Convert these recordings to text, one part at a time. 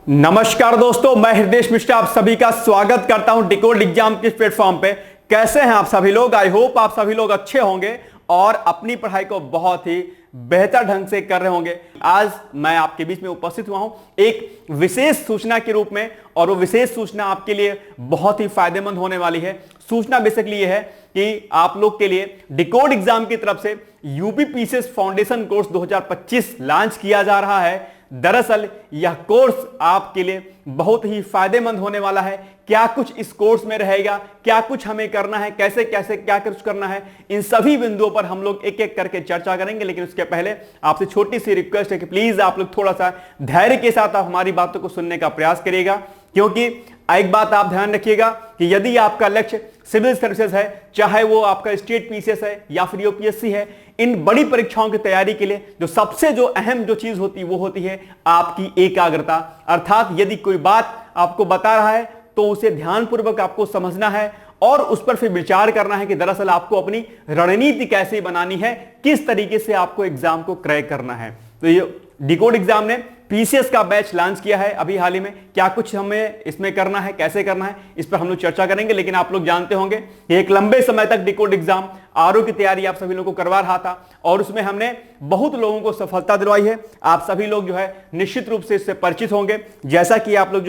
नमस्कार दोस्तों, मैं हृदय मिश्रा आप सभी का स्वागत करता हूं डिकोड एग्जाम के प्लेटफॉर्म पे। कैसे हैं आप सभी लोग? आई होप आप सभी लोग अच्छे होंगे और अपनी पढ़ाई को बहुत ही बेहतर ढंग से कर रहे होंगे। आज मैं आपके बीच में उपस्थित हुआ हूं एक विशेष सूचना के रूप में, और वो विशेष सूचना आपके लिए बहुत ही फायदेमंद होने वाली है। सूचना बेसिकली ये है कि आप लोग के लिए डिकोड एग्जाम की तरफ से UP PCS foundation course 2025 launch किया जा रहा है। दरअसल यह कोर्स आपके लिए बहुत ही फायदेमंद होने वाला है। क्या कुछ इस कोर्स में रहेगा, क्या कुछ हमें करना है, कैसे कैसे क्या कुछ करना है, इन सभी बिंदुओं पर हम लोग एक एक करके चर्चा करेंगे। लेकिन उसके पहले आपसे छोटी सी रिक्वेस्ट है कि प्लीज आप लोग थोड़ा सा धैर्य के साथ आप हमारी बातों को सुनने का प्रयास करिएगा, क्योंकि एक बात आप ध्यान रखिएगा कि यदि आपका लक्ष्य सिविल सर्विसेज है, चाहे वो आपका स्टेट पीसीएस है या फिर यूपीएससी है, इन बड़ी परीक्षाओं की तैयारी के लिए जो सबसे अहम जो चीज होती है वो होती है आपकी एकाग्रता। अर्थात यदि कोई बात आपको बता रहा है तो उसे ध्यानपूर्वक आपको समझना है और उस पर फिर विचार करना है कि दरअसल आपको अपनी रणनीति कैसे बनानी है, किस तरीके से आपको एग्जाम को क्रैक करना है। तो ये डिकोड एग्जाम ने पीसीएस का बैच लॉन्च किया है अभी हाल ही में। क्या कुछ हमें इसमें करना है, कैसे करना है, इस पर हम लोग चर्चा करेंगे। लेकिन आप लोग जानते होंगे कि एक लंबे समय तक डिकोड एग्जाम आरओ की तैयारी आप सभी लोगों को करवा रहा था और उसमें हमने बहुत लोगों को सफलता दिलवाई है। आप सभी लोग निश्चित रूप से इससे परिचित होंगे। जैसा कि आप लोग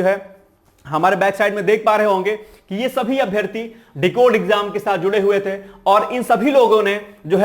हमारे बैक साइड में देख पा रहे होंगे कि ये सभी अभ्यर्थी डिकोड एग्जाम के साथ जुड़े हुए थे और इन सभी लोगों ने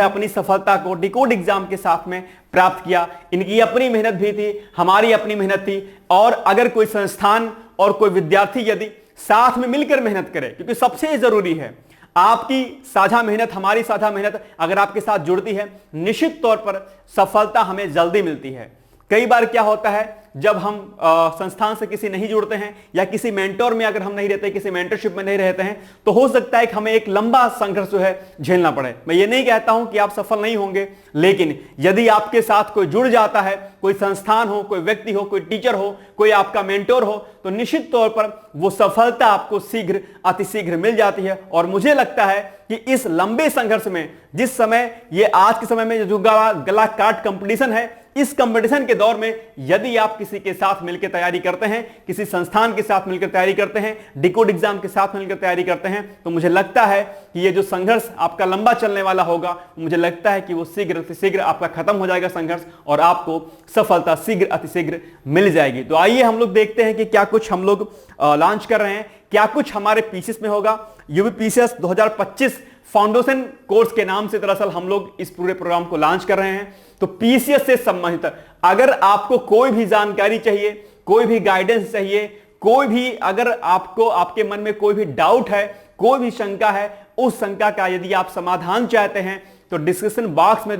अपनी सफलता को डिकोड एग्जाम के साथ में प्राप्त किया। इनकी अपनी मेहनत भी थी, हमारी अपनी मेहनत थी। और अगर कोई संस्थान और कोई विद्यार्थी यदि साथ में मिलकर मेहनत करे, क्योंकि सबसे जरूरी है आपकी साझा मेहनत, हमारी साझा मेहनत अगर आपके साथ जुड़ती है, निश्चित तौर पर सफलता हमें जल्दी मिलती है। कई बार क्या होता है, जब हम संस्थान से किसी नहीं जुड़ते हैं या किसी मेंटोर में अगर हम नहीं रहते, किसी मेंटरशिप में नहीं रहते हैं, तो हो सकता है कि हमें एक लंबा संघर्ष झेलना पड़े। मैं ये नहीं कहता हूं कि आप सफल नहीं होंगे, लेकिन यदि आपके साथ कोई जुड़ जाता है, कोई संस्थान हो, कोई व्यक्ति हो, कोई टीचर हो, कोई आपका मेंटोर हो, तो निश्चित तौर पर वो सफलता आपको शीघ्र अतिशीघ्र मिल जाती है। और मुझे लगता है कि इस लंबे संघर्ष में, जिस समय ये आज के समय में जो गला काट कंपटीशन है, इस कंपटीशन के दौर में यदि आप किसी के साथ मिलकर तैयारी करते हैं, किसी संस्थान के साथ मिलकर तैयारी करते हैं, डिकोड एग्जाम के साथ मिलकर तैयारी करते हैं, तो मुझे लगता है कि ये जो संघर्ष आपका लंबा चलने वाला होगा, मुझे लगता है कि वो शीघ्र अतिशीघ्र आपका खत्म हो जाएगा संघर्ष और आपको सफलता शीघ्र अतिशीघ्र मिल जाएगी। तो आइए हम लोग देखते हैं कि क्या कुछ हम लोग लॉन्च कर रहे हैं, क्या कुछ हमारे पीसीएस में होगा। यूपी पीसीएस 2025 फाउंडेशन कोर्स के नाम से दरअसल हम लोग इस पूरे प्रोग्राम को लॉन्च कर रहे हैं। तो पीसीएस से संबंधित अगर आपको कोई भी जानकारी चाहिए, कोई भी गाइडेंस चाहिए, कोई भी अगर आपको आपके मन में कोई भी डाउट है, कोई भी शंका है, उस शंका का यदि आप समाधान चाहते हैं तो डिस्क्रिप्शन बॉक्स में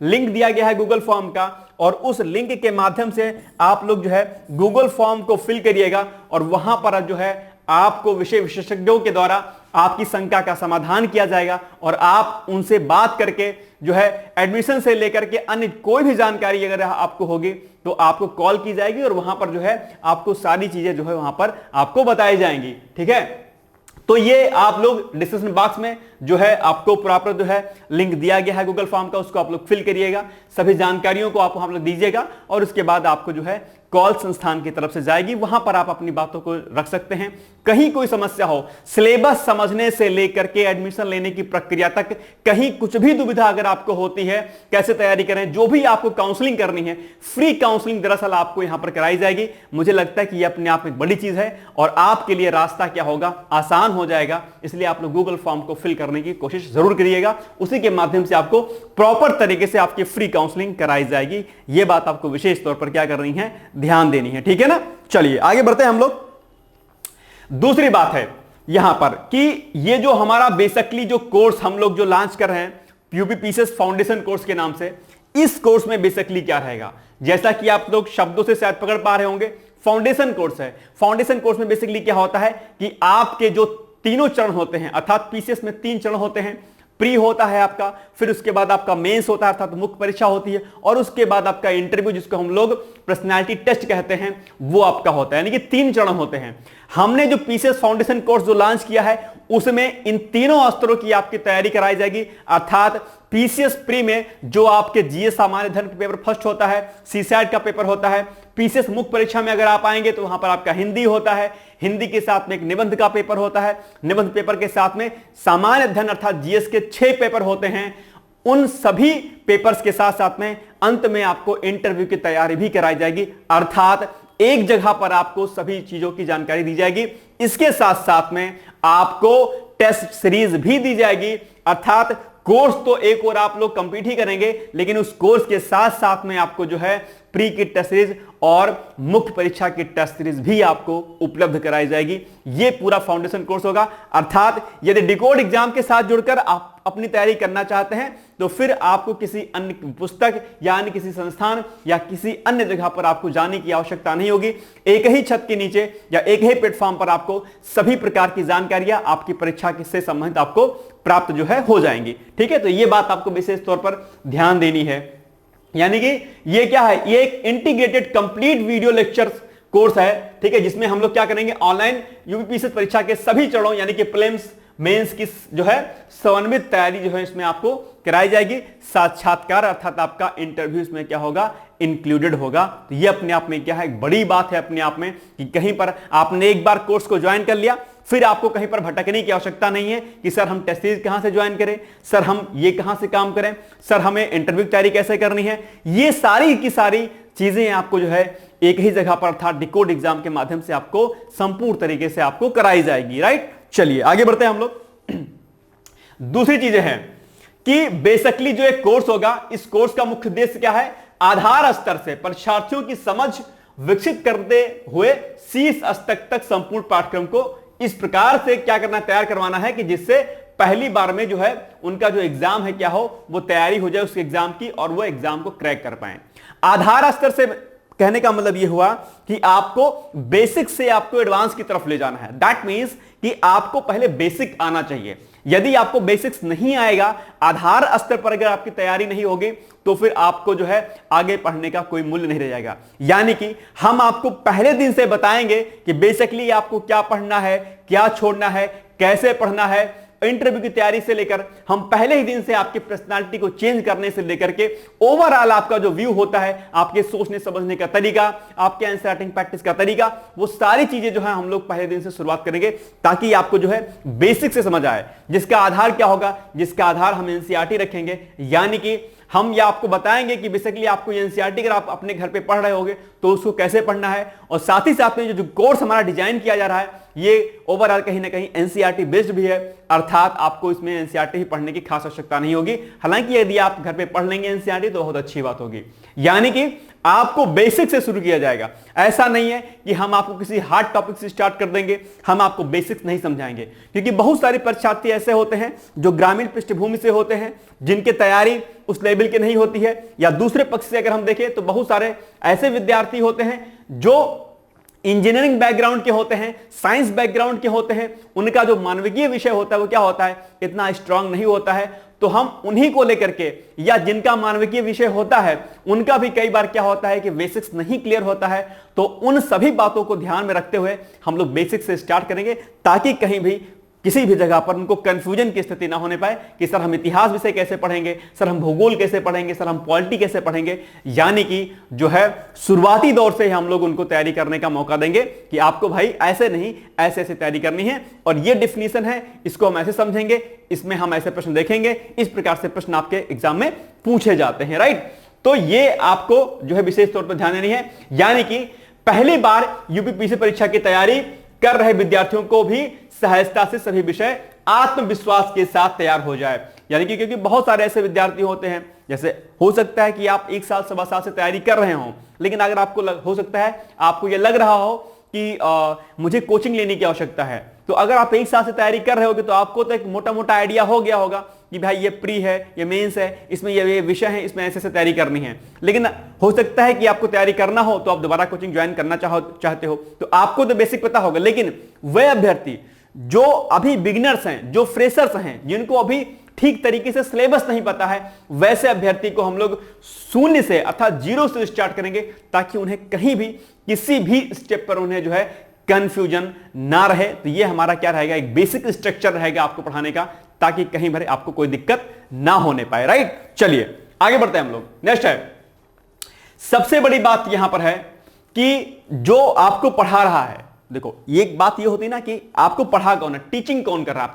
लिंक दिया गया है गूगल फॉर्म का, और उस लिंक के माध्यम से आप लोग गूगल फॉर्म को फिल करिएगा और वहां पर आपको विषय विशेषज्ञों के द्वारा आपकी शंका का समाधान किया जाएगा और आप उनसे बात करके एडमिशन से लेकर के अन्य कोई भी जानकारी अगर आपको होगी तो आपको कॉल की जाएगी और वहां पर आपको सारी चीजें वहां पर आपको बताई जाएंगी। ठीक है, तो ये आप लोग डिस्क्रिप्शन बॉक्स में आपको प्रॉपर लिंक दिया गया है गूगल फॉर्म का, उसको आप लोग फिल करिएगा, सभी जानकारियों को आप लोग दीजिएगा और उसके बाद आपको कॉल संस्थान की तरफ से जाएगी। वहां पर आप अपनी बातों को रख सकते हैं। कहीं कोई समस्या हो, सिलेबस समझने से लेकर के एडमिशन लेने की प्रक्रिया तक, कहीं कुछ भी दुविधा अगर आपको होती है, कैसे तैयारी करें, जो भी आपको काउंसलिंग करनी है, फ्री काउंसलिंग दरअसल आपको यहां पर कराई जाएगी। मुझे लगता है कि यह अपने आप में बड़ी चीज है और आपके लिए रास्ता क्या होगा, आसान हो जाएगा। इसलिए आप लोग गूगल फॉर्म को फिल करने की कोशिश जरूर करिएगा, उसी के माध्यम से आपको प्रॉपर तरीके से आपकी फ्री काउंसलिंग कराई जाएगी। यह बात आपको विशेष तौर पर क्या करनी है, ध्यान देनी है। ठीक है ना, चलिए आगे बढ़ते हैं हम लोग। दूसरी बात है यहां पर कि ये जो हमारा बेसिकली जो कोर्स हम लोग लॉन्च कर रहे हैं यूपी पीसीएस फाउंडेशन कोर्स के नाम से, इस कोर्स में बेसिकली क्या रहेगा, जैसा कि आप लोग शब्दों से शायद पकड़ पा रहे होंगे, फाउंडेशन कोर्स है। फाउंडेशन कोर्स में बेसिकली क्या होता है कि आपके जो तीनों चरण होते हैं, अर्थात पीसीएस में 3 चरण होते हैं। प्री होता है आपका, फिर उसके बाद आपका मेंस होता है अर्थात मुख्य परीक्षा होती है, और उसके बाद आपका इंटरव्यू जिसको हम लोग पर्सनालिटी टेस्ट कहते हैं वो आपका होता है। यानी कि 3 चरण होते हैं। हमने जो पीसीएस फाउंडेशन कोर्स लॉन्च किया है उसमें इन तीनों स्तरों की आपकी तैयारी कराई जाएगी। अर्थात पीसीएस प्री में जो आपके जीएस सामान्य धर्म का पेपर फर्स्ट होता है, सीसैट का पेपर होता है, पीसीएस मुख्य परीक्षा में अगर आप आएंगे तो वहां पर आपका हिंदी होता है, हिंदी के साथ में एक निबंध का पेपर होता है, निबंध पेपर के साथ में सामान्य अध्ययन अर्थात जीएस के 6 पेपर होते हैं। उन सभी पेपर्स के साथ साथ में अंत में आपको इंटरव्यू की तैयारी भी कराई जाएगी, अर्थात एक जगह पर आपको सभी चीजों की जानकारी दी जाएगी। इसके साथ साथ में आपको टेस्ट सीरीज भी दी जाएगी, अर्थात कोर्स तो एक और आप लोग कंप्लीट ही करेंगे, लेकिन उस कोर्स के साथ साथ में आपको जो है प्री की टेस्ट सीरीज और मुख्य परीक्षा की टेस्ट सीरीज भी आपको उपलब्ध कराई जाएगी। यह पूरा फाउंडेशन कोर्स होगा, अर्थात यदि डिकोड एग्जाम के साथ जुड़कर आप अपनी तैयारी करना चाहते हैं तो फिर आपको किसी अन्य पुस्तक या अन्य किसी संस्थान या किसी अन्य जगह पर आपको जाने की आवश्यकता नहीं होगी। एक ही छत के नीचे या एक ही प्लेटफॉर्म पर आपको सभी प्रकार की जानकारियां आपकी परीक्षा से संबंधित आपको प्राप्त जो है हो जाएंगी। ठीक है, तो यह बात आपको विशेष तौर पर ध्यान देनी है। यानी कि ये क्या है, ये एक integrated complete video lecture course है। ठीक है, जिसमें हम लोग क्या करेंगे, ऑनलाइन यूपीपीएससी परीक्षा के सभी चरणों यानी कि प्रीलिम्स मेंस की जो है समन्वित तैयारी जो है इसमें आपको कराई जाएगी। साक्षात्कार अर्थात आपका इंटरव्यू इसमें क्या होगा, इंक्लूडेड होगा। तो ये अपने आप में क्या है, एक बड़ी बात है अपने आप में कि कहीं पर आपने एक बार कोर्स को ज्वाइन कर लिया, फिर आपको कहीं पर भटकने की आवश्यकता नहीं है कि सर हम टेस्ट सीरीज कहां से ज्वाइन करें, सर हम ये कहां से काम करें, सर हमें इंटरव्यू की तैयारी कैसे करनी है। ये सारी की सारी चीजें आपको जो है एक ही जगह पर अर्थात डिकोड एग्जाम के माध्यम से आपको संपूर्ण तरीके से आपको कराई जाएगी। राइट, चलिए आगे बढ़ते हैं हम लोग। दूसरी चीजें हैं कि बेसिकली जो एक कोर्स होगा, इस कोर्स का मुख्य उद्देश्य क्या है, आधार स्तर से परीक्षार्थियों की समझ विकसित करते हुए शीर्ष स्तर तक संपूर्ण पाठ्यक्रम को इस प्रकार से क्या करना, तैयार करवाना है कि जिससे पहली बार में जो है उनका जो एग्जाम है क्या हो, वो तैयारी हो जाए उस एग्जाम की और वो एग्जाम को क्रैक कर पाए। आधार स्तर से कहने का मतलब यह हुआ कि आपको बेसिक से आपको एडवांस की तरफ ले जाना है। दैट मींस कि आपको पहले बेसिक आना चाहिए। यदि आपको बेसिक्स नहीं आएगा, आधार स्तर पर अगर आपकी तैयारी नहीं होगी, तो फिर आपको जो है आगे पढ़ने का कोई मूल्य नहीं रह जाएगा। यानी कि हम आपको पहले दिन से बताएंगे कि बेसिकली आपको क्या पढ़ना है, क्या छोड़ना है, कैसे पढ़ना है। इंटरव्यू की तैयारी से लेकर हम पहले ही दिन से आपकी पर्सनालिटी को चेंज करने से लेकर के ओवरऑल आपका जो व्यू होता है, आपके सोचने समझने का तरीका, आपके आंसर राइटिंग प्रैक्टिस का तरीका, वो सारी चीजें जो है हम लोग पहले दिन से शुरुआत करेंगे ताकि आपको जो है बेसिक से समझ आए। जिसका आधार क्या होगा, जिसका आधार हम एनसीईआरटी रखेंगे। यानी कि हम ये आपको बताएंगे कि बेसिकली आपको एनसीईआरटी अगर आप अपने घर पे पढ़ रहे होगे तो उसको कैसे पढ़ना है, और साथ ही साथ में जो कोर्स हमारा डिजाइन किया जा रहा है ये ओवरऑल कहीं ना कहीं एनसीईआरटी बेस्ड भी है, अर्थात आपको इसमें एनसीईआरटी ही पढ़ने की खास आवश्यकता नहीं होगी। हालांकि यदि आप घर पे पढ़ लेंगे एनसीईआरटी तो बहुत अच्छी बात होगी। यानी कि आपको बेसिक से शुरू किया जाएगा। ऐसा नहीं है कि हम आपको किसी हार्ड टॉपिक से स्टार्ट कर देंगे, हम आपको बेसिक्स नहीं समझाएंगे, क्योंकि बहुत सारे परीक्षार्थी ऐसे होते हैं जो ग्रामीण पृष्ठभूमि से होते हैं, जिनके तैयारी उस लेवल की नहीं होती है। या दूसरे पक्ष से अगर हम देखें तो बहुत सारे ऐसे विद्यार्थी होते हैं जो इंजीनियरिंग बैकग्राउंड के होते हैं, साइंस बैकग्राउंड के होते हैं, उनका जो मानविकीय विषय होता है वो क्या होता है, इतना स्ट्रांग नहीं होता है। तो हम उन्हीं को लेकर के, या जिनका मानविकीय विषय होता है उनका भी कई बार क्या होता है कि बेसिक्स नहीं क्लियर होता है, तो उन सभी बातों को ध्यान में रखते हुए हम लोग बेसिक्स से स्टार्ट करेंगे ताकि कहीं भी किसी भी जगह पर उनको कंफ्यूजन की स्थिति ना होने पाए कि सर हम इतिहास विषय कैसे पढ़ेंगे, सर हम भूगोल कैसे पढ़ेंगे, सर हम पॉलिटी कैसे पढ़ेंगे। यानी कि जो है शुरुआती दौर से हम लोग उनको तैयारी करने का मौका देंगे कि आपको भाई ऐसे नहीं, ऐसे ऐसे तैयारी करनी है, और ये डिफिनीशन है, इसको हम ऐसे समझेंगे, इसमें हम ऐसे प्रश्न देखेंगे, इस प्रकार से प्रश्न आपके एग्जाम में पूछे जाते हैं। राइट, तो ये आपको जो है विशेष तौर पर ध्यान देनी है। यानी कि पहली बार यूपीपीएससी परीक्षा की तैयारी कर रहे विद्यार्थियों को भी सहजता से सभी विषय आत्मविश्वास के साथ तैयार हो जाए। यानी कि क्योंकि बहुत सारे ऐसे विद्यार्थी होते हैं, जैसे हो सकता है कि आप 1 साल सवा साल से तैयारी कर रहे हो, लेकिन अगर आपको हो सकता है आपको यह लग रहा हो कि मुझे कोचिंग लेने की आवश्यकता है, तो अगर आप 1 साल से तैयारी कर रहे होगे तो आपको तो एक मोटा मोटा आइडिया हो गया होगा कि भाई ये प्री है, ये मेंस है, इसमें ये विषय है, इसमें ऐसे ऐसे तैयारी करनी है। लेकिन हो सकता है कि आपको तैयारी करना हो तो आप दोबारा कोचिंग ज्वाइन करना चाहते हो, तो आपको तो बेसिक पता होगा। लेकिन वह अभ्यर्थी जो अभी बिगिनर्स हैं, जो फ्रेशर्स हैं, जिनको अभी ठीक तरीके से सिलेबस नहीं पता है, वैसे अभ्यर्थी को हम लोग शून्य से अर्थात 0 से स्टार्ट करेंगे ताकि उन्हें कहीं भी किसी भी स्टेप पर उन्हें जो है कंफ्यूजन ना रहे। तो ये हमारा क्या रहेगा, एक बेसिक स्ट्रक्चर रहेगा आपको पढ़ाने का, ताकि कहीं भरे आपको कोई दिक्कत ना होने पाए। राइट, चलिए आगे बढ़ते हैं हम लोग। नेक्स्ट है, सबसे बड़ी बात यहां पर है कि जो आपको पढ़ा रहा है, देखो ये एक बात ये होती है ना कि आपको पढ़ा कौन है, टीचिंग कौन कर रहा है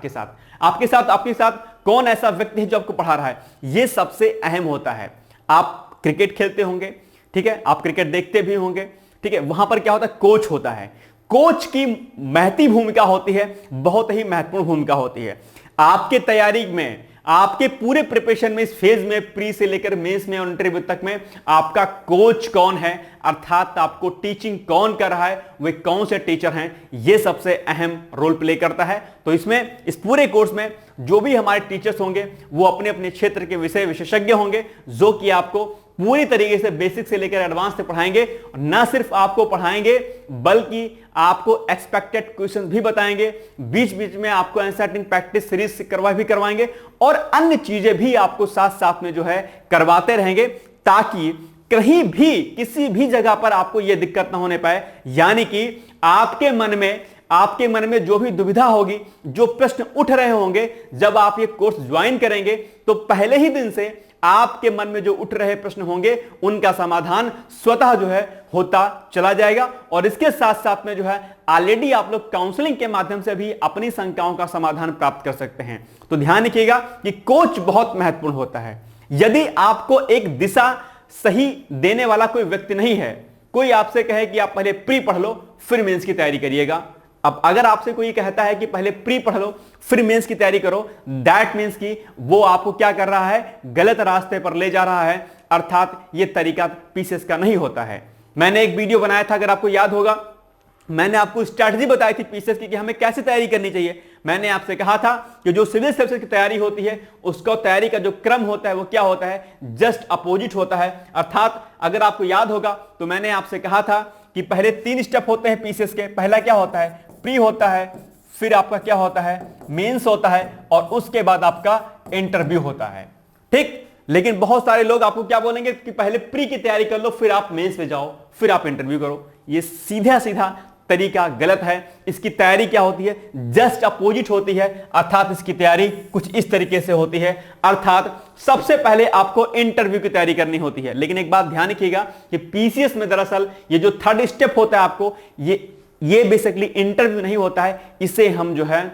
आपके साथ कौन ऐसा व्यक्ति है जो आपको पढ़ा रहा है, ये सबसे अहम होता है। आप क्रिकेट खेलते होंगे, ठीक है, आप क्रिकेट देखते भी होंगे, ठीक है, वहां पर क्या होता है, कोच होता है। कोच की महती भूमिका होती है, बहुत ही महत्वपूर्ण भूमिका होती है आपके तैयारी में, आपके पूरे प्रिपरेशन में, इस फेज में, प्री से लेकर मेंस में और इंटरव्यू तक में आपका कोच कौन है, अर्थात आपको टीचिंग कौन कर रहा है, वे कौन से टीचर हैं, यह सबसे अहम रोल प्ले करता है। तो इसमें, इस पूरे कोर्स में जो भी हमारे टीचर्स होंगे वो अपने अपने क्षेत्र के विषय विशेषज्ञ होंगे, जो कि आपको पूरी तरीके से बेसिक से लेकर एडवांस तक पढ़ाएंगे। न सिर्फ आपको पढ़ाएंगे बल्कि आपको एक्सपेक्टेड क्वेश्चन भी बताएंगे, बीच बीच में आपको आंसर प्रैक्टिस सीरीज करवाएंगे और अन्य चीजें भी आपको साथ साथ में जो है करवाते रहेंगे, ताकि कहीं भी किसी भी जगह पर आपको यह दिक्कत ना होने पाए। यानी कि आपके मन में जो भी दुविधा होगी, जो प्रश्न उठ रहे होंगे, जब आप ये कोर्स ज्वाइन करेंगे तो पहले ही दिन से आपके मन में जो उठ रहे प्रश्न होंगे उनका समाधान स्वतः जो है होता चला जाएगा। और इसके साथ साथ में जो है ऑलरेडी आप लोग काउंसलिंग के माध्यम से भी अपनी शंकाओं का समाधान प्राप्त कर सकते हैं। तो ध्यान रखिएगा कि कोच बहुत महत्वपूर्ण होता है। यदि आपको एक दिशा सही देने वाला कोई व्यक्ति नहीं है, कोई आपसे कहे कि आप पहले प्री पढ़ लो फिर मेंस की तैयारी करिएगा, अब अगर आपसे कोई कहता है कि पहले प्री पढ़ लो फिर मेंस की तैयारी करो, दैट मींस कि वो आपको क्या कर रहा है, गलत रास्ते पर ले जा रहा है, अर्थात ये तरीका पीसीएस का नहीं होता है। मैंने एक वीडियो बनाया था, अगर आपको याद होगा, मैंने आपको स्ट्रैटेजी बताई थी पीसीएस की कि हमें कैसे तैयारी करनी चाहिए। मैंने आपसे कहा था कि जो सिविल सर्विसेज की तैयारी होती है उसका तैयारी का जो क्रम होता है वो क्या होता है, जस्ट अपोजिट होता है। अर्थात अगर आपको याद होगा तो मैंने आपसे कहा था कि पहले 3 स्टेप होते हैं पीसीएस के। पहला क्या होता है, प्री होता है, फिर आपका क्या होता है, मेंस होता है, और उसके बाद आपका इंटरव्यू होता है, ठीक। लेकिन बहुत सारे लोग आपको क्या बोलेंगे कि पहले प्री की तैयारी कर लो फिर आप मेंस में जाओ फिर आप इंटरव्यू करो। ये सीधा सीधा तरीका गलत है। इसकी तैयारी क्या होती है, जस्ट अपोजिट होती है। अर्थात इसकी तैयारी कुछ इस तरीके से होती है, अर्थात सबसे पहले आपको इंटरव्यू की तैयारी करनी होती है। लेकिन एक बात ध्यान रखिएगा कि पीसीएस में दरअसल ये जो 3rd स्टेप होता है आपको, ये बेसिकली इंटरव्यू नहीं होता है, इसे हम जो है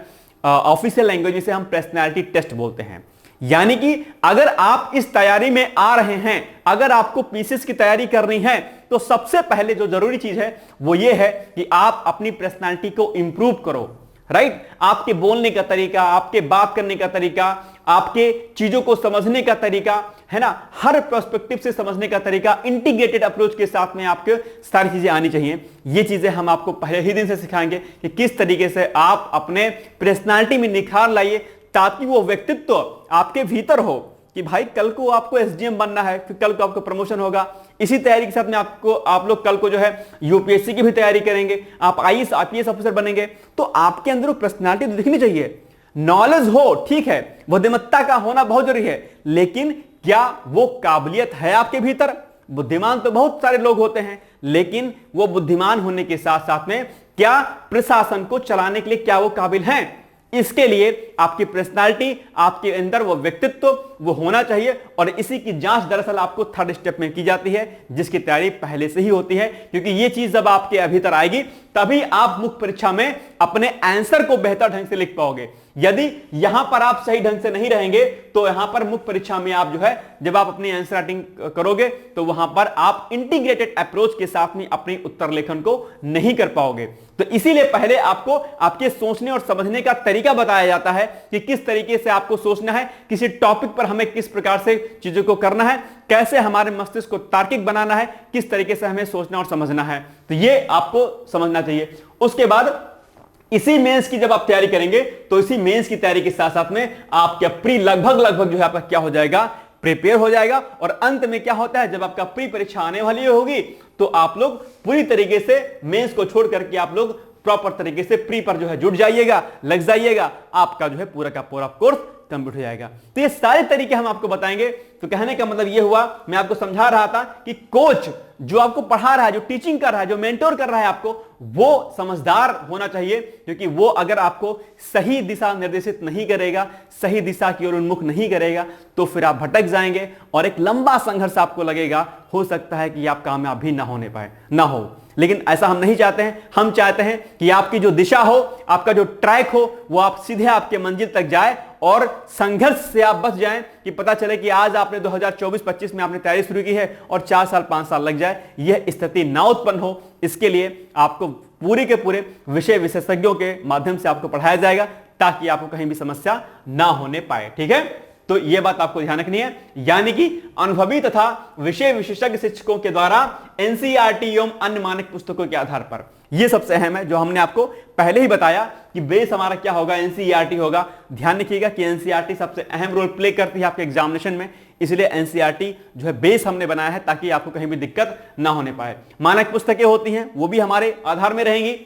ऑफिशियल लैंग्वेज में हम पर्सनालिटी टेस्ट बोलते हैं। यानी कि अगर आप इस तैयारी में आ रहे हैं, अगर आपको पीसीएस की तैयारी करनी है, तो सबसे पहले जो जरूरी चीज है वो ये है कि आप अपनी पर्सनालिटी को इंप्रूव करो, राइट। आपके बोलने का तरीका, आपके बात करने का तरीका, आपके चीजों को समझने का तरीका, है ना, हर पर्सपेक्टिव से समझने का तरीका, इंटीग्रेटेड अप्रोच के साथ में आपके सारी चीजें आनी चाहिए। ये चीजें हम आपको पहले ही दिन से सिखाएंगे कि किस तरीके से आप अपने पर्सनालिटी में निखार लाइए, ताकि वो व्यक्तित्व आपके भीतर हो कि भाई कल को आपको एसडीएम बनना है, फिर कल को आपको प्रमोशन होगा। इसी तैयारी के साथ में आप लोग कल को जो है यूपीएससी की भी तैयारी करेंगे, आप आईएएस आईपीएस ऑफिसर बनेंगे, तो आपके अंदर वो पर्सनालिटी तो दिखनी चाहिए। नॉलेज हो, ठीक है, बुद्धिमत्ता का होना बहुत जरूरी है, लेकिन क्या वो काबिलियत है आपके भीतर? बुद्धिमान तो बहुत सारे लोग होते हैं, लेकिन वो बुद्धिमान होने के साथ साथ में क्या प्रशासन को चलाने के लिए क्या वो काबिल हैं? इसके लिए आपकी पर्सनालिटी, आपके अंदर वो व्यक्तित्व वो होना चाहिए। और इसी की जांच दरअसल आपको 3rd स्टेप में की जाती है, जिसकी तैयारी पहले से ही होती है, क्योंकि ये चीज जब आपके भीतर आएगी तभी आप मुख्य परीक्षा में अपने आंसर को बेहतर ढंग से लिख पाओगे। यदि यहां पर आप सही ढंग से नहीं रहेंगे तो यहां पर मुख्य परीक्षा में आप जो है जब आप अपनी आंसर राइटिंग करोगे तो वहां पर आप इंटीग्रेटेड अप्रोच के साथ में अपनी उत्तर लेखन को नहीं कर पाओगे। तो इसीलिए पहले आपको आपके सोचने और समझने का तरीका बताया जाता है कि किस तरीके से आपको सोचना है, किसी टॉपिक पर हमें किस प्रकार से चीजों को करना है, कैसे हमारे मस्तिष्क को तार्किक बनाना है, किस तरीके से हमें सोचना और समझना है। तो ये आपको समझना चाहिए। उसके बाद इसी मेंस की जब आप तैयारी करेंगे तो इसी मेंस की तैयारी के साथ साथ में आपका प्री लगभग जो है आपका क्या हो जाएगा, प्रिपेयर हो जाएगा। और अंत में क्या होता है, जब आपका प्री परीक्षा आने वाली होगी तो आप लोग पूरी तरीके से मेंस को छोड़ करके आप लोग प्रॉपर तरीके से प्री पर जो है जुट जाइएगा, लग जाइएगा, आपका जो है पूरा का पूरा कोर्स कंप्लीट हो जाएगा। तो ये सारे तरीके हम आपको बताएंगे। तो कहने का मतलब ये हुआ, मैं आपको समझा रहा था कि कोच जो आपको पढ़ा रहा है, जो टीचिंग कर रहा है, जो मेंटोर कर रहा है आपको, वो समझदार होना चाहिए, क्योंकि वो अगर आपको सही दिशा निर्देशित नहीं करेगा, सही दिशा की ओर उन्मुख नहीं करेगा, तो फिर आप भटक जाएंगे और एक लंबा संघर्ष आपको लगेगा। हो सकता है कि आप कामयाब भी ना हो। लेकिन ऐसा हम नहीं चाहते हैं। हम चाहते हैं कि आपकी जो दिशा हो, आपका जो ट्रैक हो, वो आप सीधे आपके मंजिल तक जाए और संघर्ष से आप बच जाएं कि पता चले कि आज आपने 2024-25 में आपने तैयारी शुरू की है और 4 साल 5 साल लग जाए, यह स्थिति ना उत्पन्न हो। इसके लिए आपको पूरे के पूरे विषय विशेषज्ञों के माध्यम से आपको पढ़ाया जाएगा ताकि आपको कहीं भी समस्या ना होने पाए। ठीक है, तो यह बात आपको ध्यान रखनी है, यानी कि अनुभवी तथा विषय विशेषज्ञ शिक्षकों के द्वारा एनसीईआरटी एवं अन्य मानक पुस्तकों के आधार पर। यह सबसे अहम है, जो हमने आपको पहले ही बताया कि बेस हमारा क्या होगा, एनसीईआरटी होगा। ध्यान रखिएगा कि एनसीईआरटी सबसे अहम रोल प्ले करती है आपके एग्जामिनेशन में, इसलिए एनसीईआरटी जो है बेस हमने बनाया है ताकि आपको कहीं भी दिक्कत ना होने पाए। मानक पुस्तकें होती हैं, वो भी हमारे आधार में रहेंगी।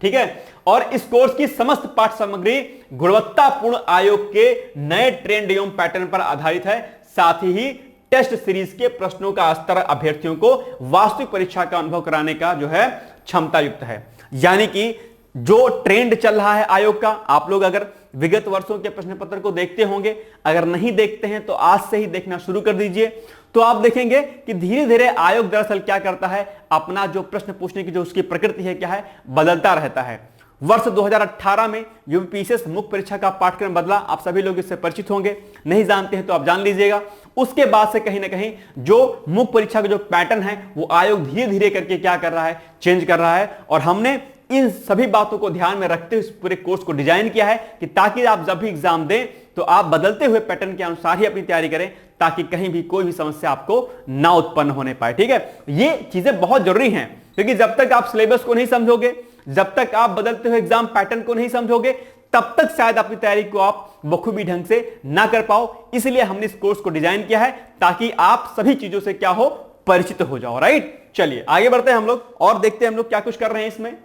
ठीक है, और इस कोर्स की समस्त पाठ्य सामग्री गुणवत्तापूर्ण आयोग के नए ट्रेंड एवं पैटर्न पर आधारित है। साथ ही टेस्ट सीरीज के प्रश्नों का स्तर अभ्यर्थियों को वास्तविक परीक्षा का अनुभव कराने का जो है क्षमता युक्त है। यानी कि जो ट्रेंड चल रहा है आयोग का, आप लोग अगर विगत वर्षों के प्रश्न पत्र को देखते होंगे, अगर नहीं देखते हैं तो आज से ही देखना शुरू कर दीजिए, तो आप देखेंगे कि धीरे धीरे आयोग दरअसल क्या करता है, अपना जो प्रश्न पूछने की जो उसकी प्रकृति है क्या है, बदलता रहता है। वर्ष 2018 में यूपीएससी मुख्य परीक्षा का पाठ्यक्रम बदला, आप सभी लोग इससे परिचित होंगे, नहीं जानते हैं तो आप जान लीजिएगा। उसके बाद से कहीं ना कहीं जो मुख्य परीक्षा का जो पैटर्न है वो आयोग धीरे धीरे करके क्या कर रहा है, चेंज कर रहा है। और हमने इन सभी बातों को ध्यान में रखते हुए इस पूरे कोर्स को डिजाइन किया है कि ताकि आप जब भी एग्जाम दें तो आप बदलते हुए पैटर्न के अनुसार ही अपनी तैयारी करें, ताकि कहीं भी कोई भी समस्या आपको ना उत्पन्न होने पाए। ठीक है, ये चीजें बहुत जरूरी हैं, क्योंकि जब तक आप सिलेबस को नहीं समझोगे, जब तक आप बदलते हुए एग्जाम पैटर्न को नहीं समझोगे, तब तक शायद अपनी तैयारी को आप बखूबी ढंग से ना कर पाओ। इसलिए हमने इस कोर्स को डिजाइन किया है ताकि आप सभी चीजों से क्या हो, परिचित हो जाओ। राइट, चलिए आगे बढ़ते हैं हम लोग और देखते हैं हम लोग क्या कुछ कर रहे हैं इसमें।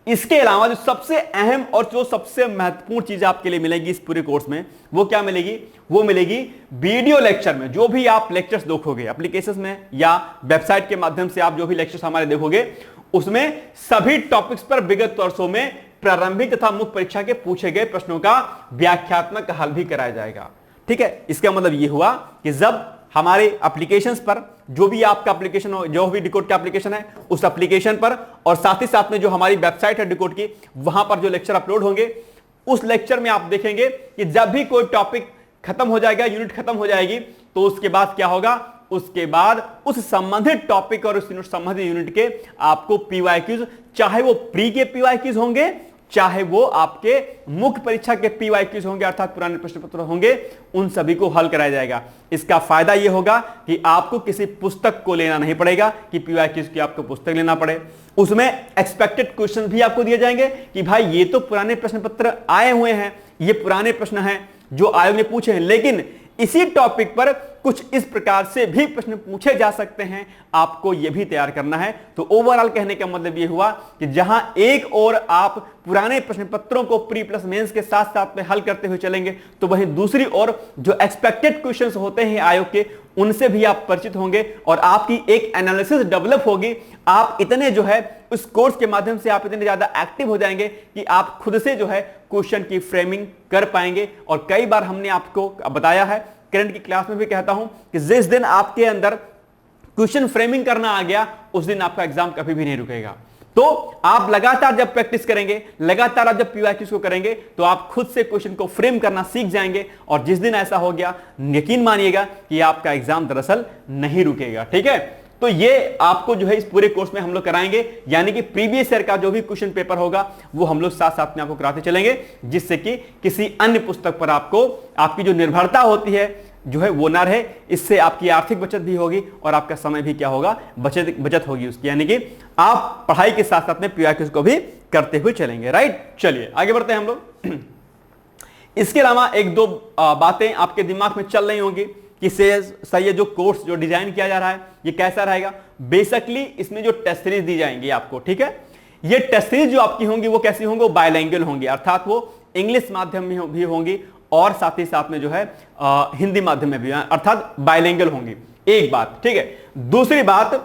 इसके अलावा जो सबसे अहम और जो सबसे महत्वपूर्ण चीज आपके लिए मिलेगी इस पूरे कोर्स में, वो क्या मिलेगी, वो मिलेगी वीडियो लेक्चर में। जो भी आप लेक्चर्स देखोगे एप्लीकेशंस में या वेबसाइट के माध्यम से, आप जो भी लेक्चर्स हमारे देखोगे, उसमें सभी टॉपिक्स पर विगत वर्षों में प्रारंभिक तथा मुख्य परीक्षा के पूछे गए प्रश्नों का व्याख्यात्मक हल भी कराया जाएगा। ठीक है, इसका मतलब यह हुआ कि जब हमारे एप्लीकेशंस पर, जो भी आपका एप्लीकेशन हो, जो भी डिकोड का एप्लीकेशन है, उस एप्लीकेशन पर और साथ ही साथ में जो हमारी वेबसाइट है डिकोड की, वहां पर जो लेक्चर अपलोड होंगे, उस लेक्चर में आप देखेंगे कि जब भी कोई टॉपिक खत्म हो जाएगा, यूनिट खत्म हो जाएगी, तो उसके बाद क्या होगा, उसके बाद उस संबंधित टॉपिक और उस संबंधित यूनिट के आपको पीवाईक्यूज, चाहे वो प्री के पीवाईक्यूज होंगे, चाहे वो आपके मुख्य परीक्षा के पीवाईक्यूज होंगे, अर्थात पुराने प्रश्न पत्र होंगे, उन सभी को हल कराया जाएगा। इसका फायदा यह होगा कि आपको किसी पुस्तक को लेना नहीं पड़ेगा कि पीवाईक्यूज की आपको पुस्तक लेना पड़े। उसमें एक्सपेक्टेड क्वेश्चन भी आपको दिए जाएंगे कि भाई ये तो पुराने प्रश्न पत्र आए हुए हैं, ये पुराने प्रश्न हैं जो आयोग ने पूछे हैं, लेकिन इसी टॉपिक पर कुछ इस प्रकार से भी प्रश्न पूछे जा सकते हैं, आपको यह भी तैयार करना है। तो ओवरऑल कहने का मतलब यह हुआ कि जहां एक और आप पुराने प्रश्न पत्रों को प्री प्लस मेंस के साथ साथ में हल करते हुए चलेंगे, तो वहीं दूसरी ओर जो एक्सपेक्टेड क्वेश्चंस होते हैं आयोग के, उनसे भी आप परिचित होंगे और आपकी एक एनालिसिस डेवलप होगी। आप इतने जो है उस कोर्स के माध्यम से आप इतने ज्यादा एक्टिव हो जाएंगे कि आप खुद से जो है क्वेश्चन की फ्रेमिंग कर पाएंगे। और कई बार हमने आपको बताया है, करंट की क्लास में भी कहता हूं कि जिस दिन आपके अंदर क्वेश्चन फ्रेमिंग करना आ गया, उस दिन आपका एग्जाम कभी भी नहीं रुकेगा। तो आप लगातार जब प्रैक्टिस करेंगे, लगातार आप जब पीवाईक्यूज को करेंगे, तो आप खुद से क्वेश्चन को फ्रेम करना सीख जाएंगे। और जिस दिन ऐसा हो गया, यकीन मानिएगा कि आपका एग्जाम दरअसल नहीं रुकेगा। ठीक है, तो ये आपको जो है इस पूरे कोर्स में हम लोग कराएंगे, यानी कि प्रीवियस ईयर का जो भी क्वेश्चन पेपर होगा वो हम लोग साथ साथ में आपको कराते चलेंगे, जिससे कि किसी अन्य पुस्तक पर आपको आपकी जो निर्भरता होती है जो है वो ना रहे। इससे आपकी आर्थिक बचत भी होगी और आपका समय भी क्या होगा, बचत होगी उसकी, यानी कि आप पढ़ाई के साथ साथ में पीवाईक्यूज को भी करते हुए चलेंगे। राइट, चलिए आगे बढ़ते हैं हम लोग। इसके अलावा एक दो बातें आपके दिमाग में चल रही होंगी कि सही है, जो कोर्स जो डिजाइन किया जा रहा है ये कैसा रहेगा। बेसिकली इसमें जो टेस्ट सीरीज दी जाएंगी आपको, ठीक है, ये टेस्ट सीरीज जो आपकी होंगी वो कैसी होंगी, बायलैंग्वेज होंगी, अर्थात वो इंग्लिश माध्यम में भी होंगी और साथ ही साथ में जो है हिंदी माध्यम में भी, अर्थात बायलैंग्वेज होंगी। एक बात, ठीक है। दूसरी बात,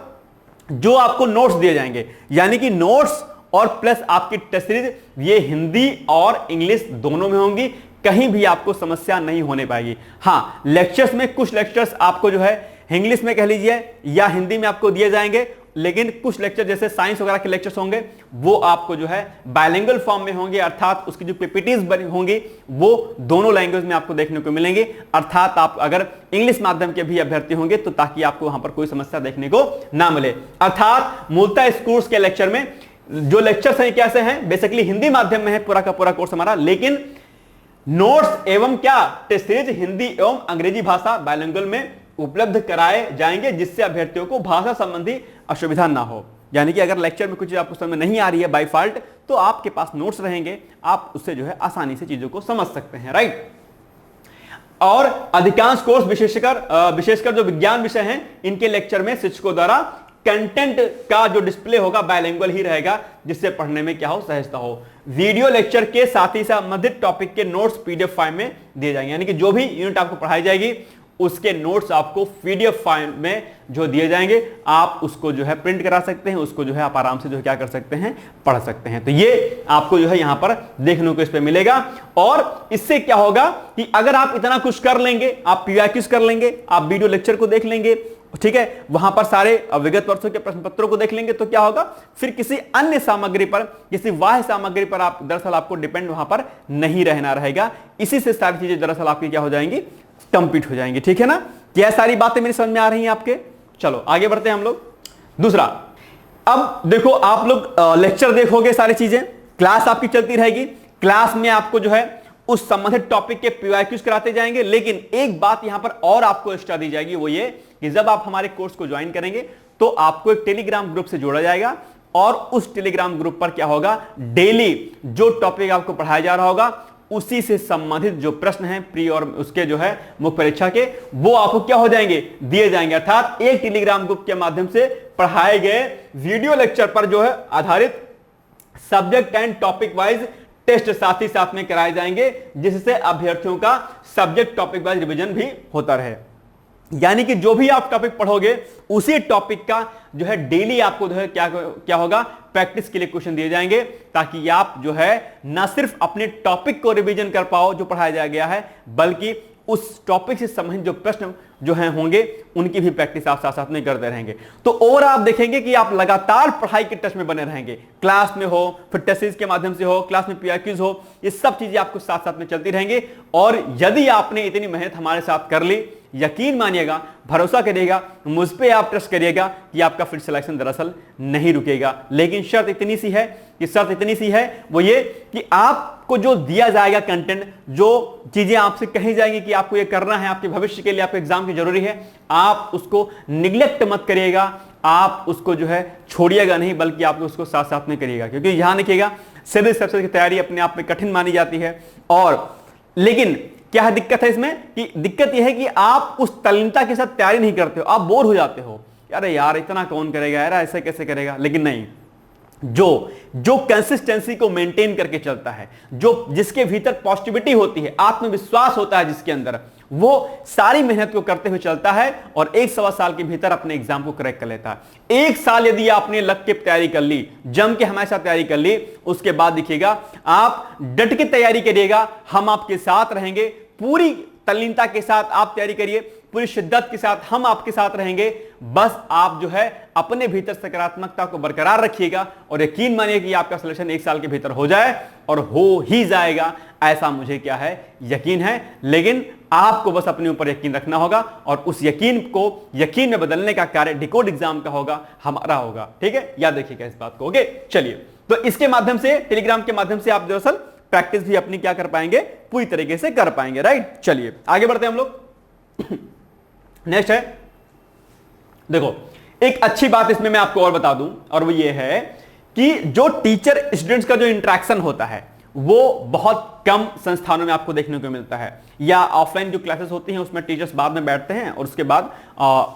जो आपको नोट्स दिए जाएंगे, यानी कि नोट्स और प्लस आपकी टेस्ट सीरीज, ये हिंदी और इंग्लिश दोनों में होंगी, कहीं भी आपको समस्या नहीं होने पाएगी। हाँ, लेक्चर्स में कुछ लेक्चर्स आपको जो है इंग्लिश में कह लीजिए या हिंदी में आपको दिए जाएंगे, लेकिन कुछ लेक्चर जैसे साइंस वगैरह के लेक्चर्स होंगे वो आपको जो है बाइलिंगुअल फॉर्म में होंगे, अर्थात उसकी जो पीपीटीज बनी होंगी वो दोनों लैंग्वेज में आपको देखने को मिलेंगे। अर्थात आप अगर इंग्लिश माध्यम के भी अभ्यर्थी होंगे तो ताकि आपको वहां पर कोई समस्या देखने को ना मिले। अर्थात मूलतः इस कोर्स के लेक्चर में जो लेक्चर्स हैं कैसे हैं, बेसिकली हिंदी माध्यम में है पूरा का पूरा कोर्स हमारा, लेकिन नोट्स एवं क्या टेस्ट सीरीज हिंदी एवं अंग्रेजी भाषा बाइलिंगुअल में उपलब्ध कराए जाएंगे, जिससे अभ्यर्थियों को भाषा संबंधी असुविधा ना हो। यानी कि अगर लेक्चर में कुछ चीज आपको समझ में नहीं आ रही है बाय फॉल्ट, तो आपके पास नोट्स रहेंगे, आप उससे जो है आसानी से चीजों को समझ सकते हैं, राइट। और अधिकांश कोर्स विशेषकर जो विज्ञान विषय हैं इनके लेक्चर में शिक्षकों द्वारा कंटेंट का जो डिस्प्ले होगा बाइलिंगुअल ही रहेगा, जिससे पढ़ने में क्या हो, सहजता हो। वीडियो लेक्चर के साथ ही संबंधित टॉपिक के नोट्स पीडीएफ फाइल में दिए जाएंगे, यानी कि जो भी यूनिट आपको पढ़ाई जाएगी उसके नोट्स आपको पीडीएफ फाइल में जो दिए जाएंगे, आप उसको जो है प्रिंट करा सकते हैं, उसको जो है आप आराम से जो है क्या कर सकते हैं, पढ़ सकते हैं। तो ये आपको जो है यहां पर देखने को इस पे मिलेगा। और इससे क्या होगा कि अगर आप इतना कुछ कर लेंगे, आप पीवाईक्यूज कर लेंगे, आप वीडियो लेक्चर को देख लेंगे, ठीक है, वहां पर सारे विगत वर्षों के प्रश्न पत्रों को देख लेंगे, तो क्या होगा, फिर किसी अन्य सामग्री पर, किसी बाह्य सामग्री पर आप दरअसल आपको डिपेंड वहां पर नहीं रहना रहेगा। इसी से सारी चीजें दरअसल आपकी क्या हो जाएंगी, कंप्लीट हो जाएंगी। ठीक है ना, क्या सारी बातें मेरी समझ में आ रही हैं आपके? चलो आगे बढ़ते हैं हम लोग। दूसरा, अब देखो आप लोग लेक्चर देखोगे, सारी चीजें, क्लास आपकी चलती रहेगी, क्लास में आपको जो है उस संबंधित टॉपिक के पीवाईक्यूज कराते जाएंगे। लेकिन एक बात यहां पर और आपको एक्स्ट्रा दी जाएगी, वो ये कि जब आप हमारे कोर्स को ज्वाइन करेंगे तो आपको एक टेलीग्राम ग्रुप से जोड़ा जाएगा, और उस टेलीग्राम ग्रुप पर क्या होगा, डेली जो टॉपिक आपको पढ़ाया जा रहा होगा उसी से संबंधित जो प्रश्न हैं प्री और उसके जो है मुख्य परीक्षा के, वो आपको क्या हो जाएंगे, दिए जाएंगे। अर्थात एक टेलीग्राम ग्रुप के माध्यम से पढ़ाए गए वीडियो लेक्चर पर जो है आधारित subject and topic wise test साथ ही साथ में कराए जाएंगे, जिससे अभ्यर्थियों का सब्जेक्ट टॉपिक वाइज रिवीजन भी होता रहे। यानी कि जो भी आप टॉपिक पढ़ोगे उसी टॉपिक का जो है डेली आपको जो है क्या होगा, प्रैक्टिस के लिए क्वेश्चन दिए जाएंगे, ताकि आप जो है ना सिर्फ अपने टॉपिक को रिवीजन कर पाओ जो पढ़ाया गया है, बल्कि उस टॉपिक से संबंधित जो प्रश्न जो हैं होंगे उनकी भी प्रैक्टिस आप साथ साथ में करते रहेंगे। तो ओवर आप देखेंगे कि आप लगातार पढ़ाई के टच में बने रहेंगे, क्लास में हो, फिर टेस्ट सीरीज के माध्यम से हो, क्लास में पीआईक्यूज हो, ये सब चीजें आपको साथ साथ में चलती रहेंगे। और यदि आपने इतनी मेहनत हमारे साथ कर ली, यकीन मानिएगा, भरोसा करिएगा, मुझ पे आप ट्रस्ट करिएगा कि आपका फिर सिलेक्शन दरअसल नहीं रुकेगा। लेकिन शर्त इतनी सी है वो ये कि आपको जो दिया जाएगा कंटेंट, जो चीजें आपसे कही जाएंगी कि आपको ये करना है, आपके भविष्य के लिए, आपके एग्जाम की जरूरी है, आप उसको निग्लेक्ट मत करिएगा, आप उसको जो है छोड़िएगा नहीं, बल्कि आप उसको साथ साथ में करिएगा। क्योंकि यहां देखिएगा सिविल सर्विसेज की तैयारी अपने आप में कठिन मानी जाती है, और लेकिन क्या दिक्कत है इसमें, कि दिक्कत यह है कि आप उस तल्लीनता के साथ तैयारी नहीं करते हो, आप बोर हो जाते हो, यार इतना कौन करेगा, यार ऐसे कैसे करेगा। लेकिन नहीं, जो कंसिस्टेंसी को मेंटेन करके चलता है, जो जिसके भीतर पॉजिटिविटी होती है, आत्मविश्वास होता है जिसके अंदर, वो सारी मेहनत को करते हुए चलता है और 1-1.25 साल के भीतर अपने एग्जाम को क्रैक कर लेता है। 1 साल यदि आपने लग के तैयारी कर ली, जम के हमारे साथ तैयारी कर ली, उसके बाद देखिएगा आप डट के तैयारी करिएगा, हम आपके साथ रहेंगे, पूरी तल्लीनता के साथ आप तैयारी करिए, पूरी शिद्दत के साथ हम आपके साथ रहेंगे। बस आप जो है अपने भीतर सकारात्मकता को बरकरार रखिएगा, और यकीन मानिए कि आपका सिलेक्शन 1 साल के भीतर हो जाए, और हो ही जाएगा, ऐसा मुझे क्या है, यकीन है। लेकिन आपको बस अपने ऊपर यकीन रखना होगा, और उस यकीन को यकीन में बदलने का कार्य डिकोड एग्जाम का होगा, हमारा होगा। ठीक है, याद रखिएगा इस बात को। ओके, चलिए, तो इसके माध्यम से, टेलीग्राम के माध्यम से आप दरअसल प्रैक्टिस भी अपनी क्या कर पाएंगे, पूरी तरीके से कर पाएंगे, राइट। चलिए आगे बढ़ते हैं हम लोग। नेक्स्ट है, देखो एक अच्छी बात इसमें मैं आपको और बता दूं, और वो ये है कि जो टीचर स्टूडेंट्स का जो इंटरेक्शन होता है वो बहुत कम संस्थानों में आपको देखने को मिलता है। या ऑफलाइन जो क्लासेस होती हैं उसमें टीचर्स बाद में बैठते हैं और उसके बाद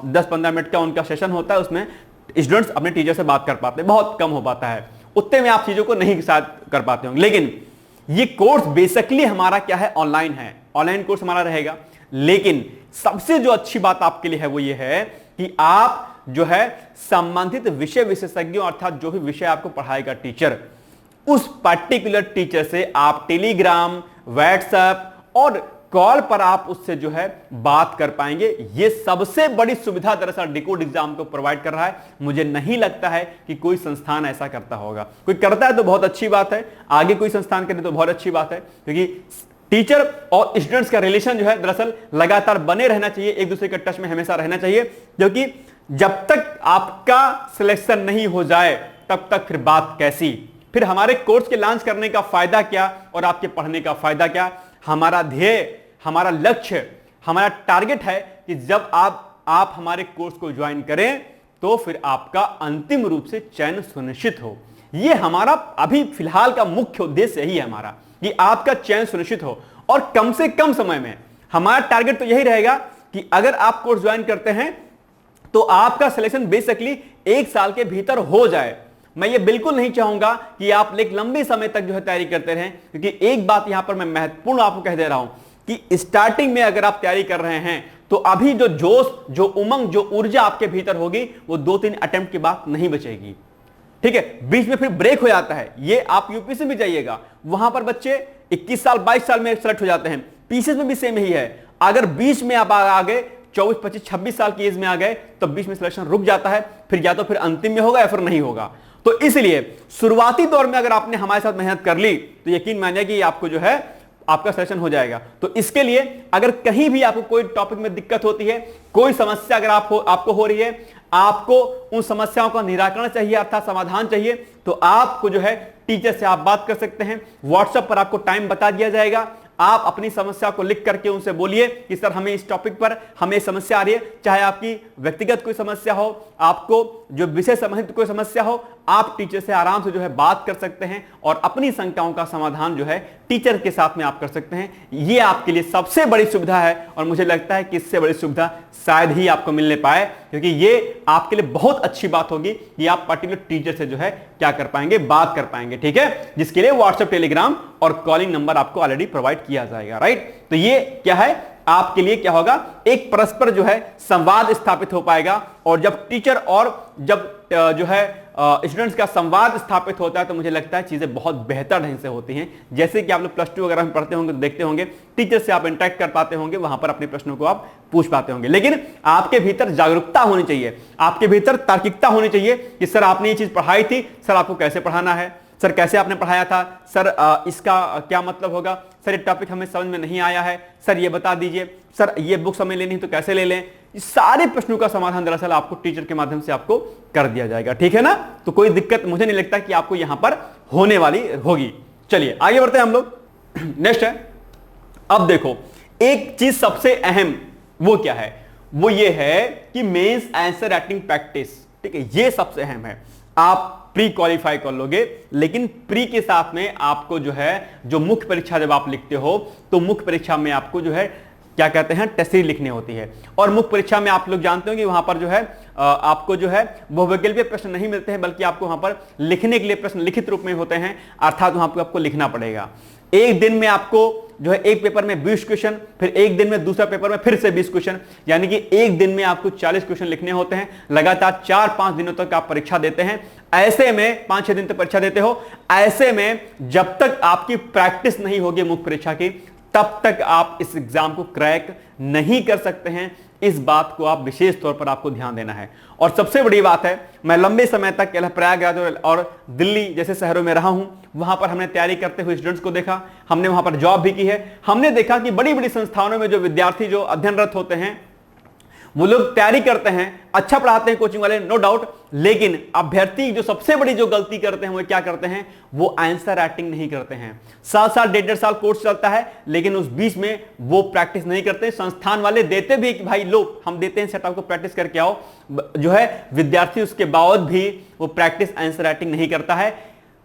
10-15 मिनट का उनका सेशन होता है, उसमें स्टूडेंट्स अपने टीचर से बात कर पाते हैं, बहुत कम हो पाता है, उतने में आप चीजों को नहीं साथ कर पाते होंगे। लेकिन ये कोर्स बेसिकली हमारा क्या है, ऑनलाइन है, ऑनलाइन कोर्स हमारा रहेगा। लेकिन सबसे जो अच्छी बात आपके लिए है वो ये है कि आप जो है संबंधित विषय विशेषज्ञों, अर्थात जो भी विषय आपको पढ़ाएगा टीचर, उस पर्टिकुलर टीचर से आप टेलीग्राम, व्हाट्सएप और कॉल पर आप उससे जो है बात कर पाएंगे। ये सबसे बड़ी सुविधा दरअसल डिकोड एग्जाम को प्रोवाइड कर रहा है। मुझे नहीं लगता है कि कोई संस्थान ऐसा करता होगा। कोई करता है तो बहुत अच्छी बात है, आगे कोई संस्थान करे तो बहुत अच्छी बात है, क्योंकि टीचर और स्टूडेंट्स का रिलेशन जो है दरअसल लगातार बने रहना चाहिए, एक दूसरे के टच में हमेशा रहना चाहिए, क्योंकि जब तक आपका सिलेक्शन नहीं हो जाए तब तक फिर बात कैसी, फिर हमारे कोर्स के लॉन्च करने का फायदा क्या और आपके पढ़ने का फायदा क्या। हमारा ध्येय, हमारा लक्ष्य, हमारा टारगेट है कि जब आप हमारे कोर्स को ज्वाइन करें तो फिर आपका अंतिम रूप से चयन सुनिश्चित हो। यह हमारा अभी फिलहाल का मुख्य उद्देश्य यही है हमारा, कि आपका चयन सुनिश्चित हो और कम से कम समय में। हमारा टारगेट तो यही रहेगा कि अगर आप कोर्स ज्वाइन करते हैं तो आपका सिलेक्शन बेसिकली 1 साल के भीतर हो जाए। मैं ये बिल्कुल नहीं चाहूंगा कि आप एक लंबे समय तक जो है तैयारी करते रहें, क्योंकि एक बात यहां पर मैं महत्वपूर्ण आपको कह दे रहा हूं कि स्टार्टिंग में अगर आप तैयारी कर रहे हैं तो अभी जो जोश, जो उमंग, जो ऊर्जा आपके भीतर होगी वो 2-3 अटेम्प्ट के बाद नहीं बचेगी। ठीक है, बीच में फिर ब्रेक हो जाता है। ये आप यूपीएससी में जाइएगा, वहां पर बच्चे 21 साल 22 साल में सेलेक्ट हो जाते हैं। पीसीएस में भी सेम ही है। अगर बीच में आप आ गए 24, 25, 26 साल की एज में आ गए तो बीच में सिलेक्शन रुक जाता है, फिर या तो फिर अंतिम में होगा या फिर नहीं होगा। तो इसलिए शुरुआती दौर में अगर आपने हमारे साथ मेहनत कर ली तो यकीन मानिए कि आपको जो है आपका सेशन हो जाएगा। तो इसके लिए अगर कहीं भी आपको कोई टॉपिक में दिक्कत होती है, कोई समस्या अगर आपको हो रही है, आपको उन समस्याओं का निराकरण चाहिए अर्थात समाधान चाहिए, तो आपको जो है टीचर से आप बात कर सकते हैं। व्हाट्सएप पर आपको टाइम बता दिया जाएगा, आप अपनी समस्या को लिख करके उनसे बोलिए कि सर हमें इस टॉपिक पर हमें समस्या आ रही है। चाहे आपकी व्यक्तिगत कोई समस्या हो, आपको जो विषय संबंधित कोई समस्या हो, आप टीचर से आराम से जो है बात कर सकते हैं और अपनी शंकाओं का समाधान जो है टीचर के साथ में आप कर सकते हैं। ये आपके लिए सबसे बड़ी सुविधा है और मुझे लगता है कि इससे बड़ी सुविधा शायद ही आपको मिलने पाए, क्योंकि ये आपके लिए बहुत अच्छी बात होगी कि आप पर्टिकुलर टीचर से जो है क्या कर पाएंगे, बात कर पाएंगे। ठीक है, जिसके लिए व्हाट्सएप, टेलीग्राम और कॉलिंग नंबर आपको ऑलरेडी प्रोवाइड किया जाएगा। राइट, तो ये क्या है, आपके लिए क्या होगा, एक परस्पर जो है संवाद स्थापित हो पाएगा। और जब टीचर और जब जो है स्टूडेंट्स का संवाद स्थापित होता है तो मुझे लगता है चीजें बहुत बेहतर ढंग से होती हैं। जैसे कि आप लोग +2 वगैरह में पढ़ते होंगे, देखते होंगे, टीचर से आप इंटरेक्ट कर पाते होंगे, वहां पर अपने प्रश्नों को आप पूछ पाते होंगे। लेकिन आपके भीतर जागरूकता होनी चाहिए, आपके भीतर तार्किकता होनी चाहिए कि सर आपने ये चीज पढ़ाई थी, सर आपको कैसे पढ़ाना है, सर कैसे आपने पढ़ाया था, सर इसका क्या मतलब होगा, सर ये टॉपिक हमें समझ में नहीं आया है, सर ये बता दीजिए, सर ये बुक हमें लेनी है तो कैसे ले लें। इस सारे प्रश्नों का समाधान दरअसल आपको टीचर के माध्यम से आपको कर दिया जाएगा। ठीक है ना, तो कोई दिक्कत मुझे नहीं लगता कि आपको यहां पर होने वाली होगी। चलिए आगे बढ़ते हैं हम लोग। नेक्स्ट है, अब देखो एक चीज सबसे अहम वो क्या है, वो ये है कि मेंस आंसर राइटिंग प्रैक्टिस। ठीक है, ये सबसे अहम है। आप प्री क्वालिफाई कर लोगे, लेकिन प्री के साथ में आपको जो है, जो मुख्य परीक्षा जब आप लिखते हो तो मुख्य परीक्षा में आपको जो है क्या कहते हैं, टेस्ट सीरीज लिखनी होती है। और मुख्य परीक्षा में आप लोग जानते हो कि वहां पर जो है आपको जो है बहुविकल्पीय प्रश्न नहीं मिलते हैं, बल्कि आपको वहां पर लिखने के लिए प्रश्न लिखित रूप में होते हैं, अर्थात वहां पर आपको लिखना पड़ेगा। एक दिन में आपको जो है एक पेपर में 20 क्वेश्चन, फिर एक दिन में दूसरा पेपर में फिर से 20 क्वेश्चन, यानी कि एक दिन में आपको 40 क्वेश्चन लिखने होते हैं। लगातार 4-5 दिनों तक आप परीक्षा देते हैं। ऐसे में 5-6 दिन तक परीक्षा देते हो। ऐसे में जब तक आपकी प्रैक्टिस नहीं होगी मुख्य परीक्षा की, तब तक आप इस एग्जाम को क्रैक नहीं कर सकते हैं। इस बात को आप विशेष तौर पर आपको ध्यान देना है। और सबसे बड़ी बात है, मैं लंबे समय तक प्रयागराज और दिल्ली जैसे शहरों में रहा हूं, वहां पर हमने तैयारी करते हुए स्टूडेंट्स को देखा, हमने वहां पर जॉब भी की है। हमने देखा कि बड़ी बड़ी संस्थानों में जो विद्यार्थी जो अध्ययनरत होते हैं वो लोग तैयारी करते हैं, अच्छा पढ़ाते हैं कोचिंग वाले, नो डाउट, लेकिन अभ्यर्थी जो सबसे बड़ी जो गलती करते हैं वो क्या करते हैं, वो आंसर राइटिंग नहीं करते हैं। 7-7 1.5 साल कोर्स चलता है, लेकिन उस बीच में वो प्रैक्टिस नहीं करते। संस्थान वाले देते भी कि भाई लो हम देते हैं सेट, आपको प्रैक्टिस करके आओ, जो है विद्यार्थी उसके बावजूद भी वो प्रैक्टिस आंसर राइटिंग नहीं करता है।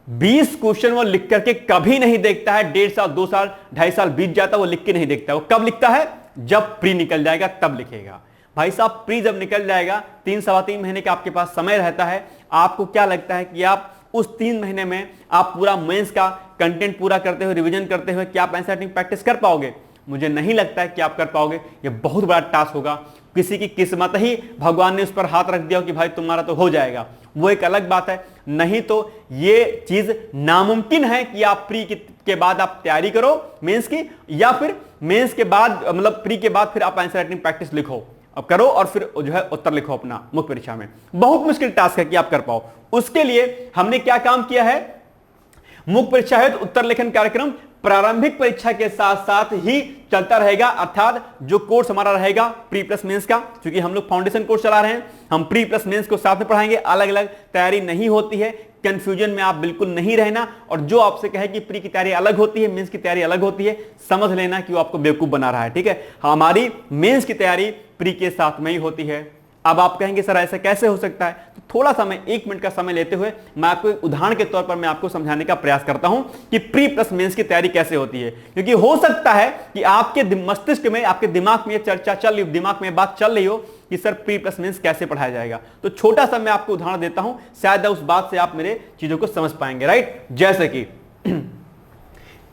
20 क्वेश्चन वो लिख करके कभी नहीं देखता है। 1.5 साल 2 साल 2.5 साल बीत जाता है, वो लिख के नहीं देखता। वो कब लिखता है, जब प्री निकल जाएगा तब लिखेगा। भाई साहब प्री जब निकल जाएगा, 3-3.25 महीने का आपके पास समय रहता है। आपको क्या लगता है कि आप उस 3 महीने में आप पूरा मेंस का कंटेंट पूरा करते हुए, रिवीजन करते हुए क्या आप आंसर राइटिंग प्रैक्टिस कर पाओगे? मुझे नहीं लगता है कि आप कर पाओगे। ये बहुत बड़ा टास्क होगा। किसी की किस्मत ही भगवान ने उस पर हाथ रख दिया कि भाई तुम्हारा तो हो जाएगा, वो एक अलग बात है। नहीं तो ये चीज नामुमकिन है कि आप प्री के बाद आप तैयारी करो मेंस की, या फिर मेंस के बाद मतलब प्री के बाद फिर आप आंसर राइटिंग प्रैक्टिस लिखो, अब करो और फिर जो है उत्तर लिखो अपना मुख्य परीक्षा में। बहुत मुश्किल टास्क है कि आप कर पाओ। उसके लिए हमने क्या काम किया है, मुख्य परीक्षा हेतु उत्तर लेखन कार्यक्रम प्रारंभिक परीक्षा के साथ साथ ही चलता रहेगा, अर्थात जो कोर्स हमारा रहेगा प्री प्लस मेंस का, क्योंकि हम लोग फाउंडेशन कोर्स चला रहे हैं, हम प्री प्लस मेंस को साथ में पढ़ाएंगे, अलग अलग तैयारी नहीं होती है, कंफ्यूजन में आप बिल्कुल नहीं रहना। और जो आपसे कहे कि प्री की तैयारी अलग होती है, मेंस की तैयारी अलग होती है, समझ लेना कि वो आपको बेवकूफ बना रहा है, ठीक है। हमारी मेंस की तैयारी प्री के साथ में ही होती है। अब आप कहेंगे सर ऐसा कैसे हो सकता है, तो थोड़ा सा मैं 1 मिनट का समय लेते हुए मैं आपको एक उदाहरण के तौर पर मैं आपको समझाने का प्रयास करता हूं कि प्री प्लस मेंस की तैयारी कैसे होती है। क्योंकि हो सकता है कि आपके मस्तिष्क में, आपके दिमाग में चर्चा चल रही, दिमाग में बात चल रही हो कि सर प्री प्लस मेंस कैसे पढ़ाया जाएगा। तो छोटा सा मैं आपको उदाहरण देता हूं, शायद उस बात से आप मेरे चीजों को समझ पाएंगे, राइट। जैसे कि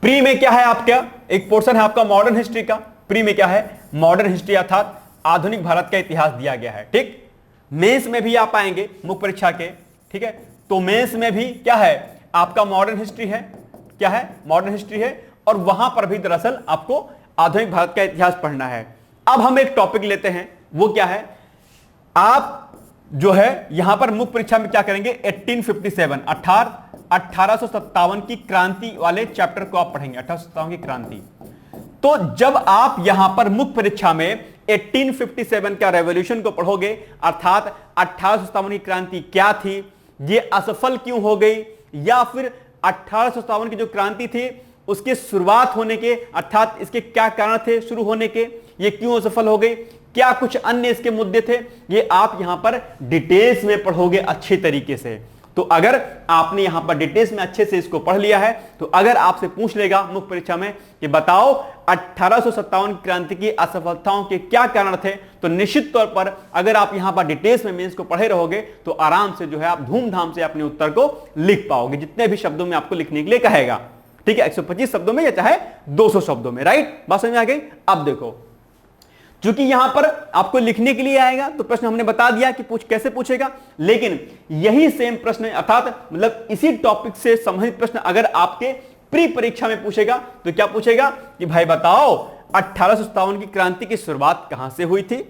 प्री में क्या है, आपका एक पोर्शन है आपका मॉडर्न हिस्ट्री का। प्री में क्या है, मॉडर्न हिस्ट्री अर्थात आधुनिक भारत का इतिहास दिया गया है, ठीक। मेंस में भी आप आएंगे मुख्य परीक्षा के, ठीक है, तो मेंस में भी क्या है आपका मॉडर्न हिस्ट्री है, क्या है मॉडर्न हिस्ट्री है, और वहां पर भी दरअसल आपको आधुनिक भारत का इतिहास पढ़ना है। अब हम एक टॉपिक लेते हैं, वो क्या है, आप जो है यहां पर मुख्य परीक्षा में क्या करेंगे, 1857 1857 की क्रांति वाले चैप्टर को आप पढ़ेंगे, 1857 की क्रांति। तो जब आप यहां पर मुख्य परीक्षा में 1857 का रेवोल्यूशन को पढ़ोगे, अर्थात 1857 की क्रांति क्या थी, ये असफल क्यों हो गई, या फिर 1857 की जो क्रांति थी उसकी शुरुआत होने के, अर्थात इसके क्या कारण थे शुरू होने के, ये क्यों असफल हो गई, क्या कुछ अन्य इसके मुद्दे थे, ये आप यहां पर डिटेल्स में पढ़ोगे अच्छे तरीके से। तो अगर आपने यहां पर डिटेल्स में अच्छे से इसको पढ़ लिया है, तो अगर आपसे पूछ लेगा मुख्य परीक्षा में कि बताओ 1857 क्रांति की असफलताओं के क्या कारण थे, तो निश्चित तौर पर अगर आप यहां पर डिटेल्स में मेंस को पढ़े रहोगे तो आराम से जो है आप धूमधाम से अपने उत्तर को लिख पाओगे, जितने भी शब्दों में आपको लिखने के लिए कहेगा, ठीक है, 125 शब्दों में या चाहे 200 शब्दों में, राइट। बात समझ में आ गई। अब देखो, चूंकि यहां पर आपको लिखने के लिए आएगा तो प्रश्न हमने बता दिया कि कैसे पूछेगा, लेकिन यही सेम प्रश्न अर्थात मतलब इसी टॉपिक से संबंधित प्रश्न अगर आपके प्री परीक्षा में पूछेगा तो क्या पूछेगा कि भाई बताओ 1857 की क्रांति की शुरुआत कहां से हुई थी,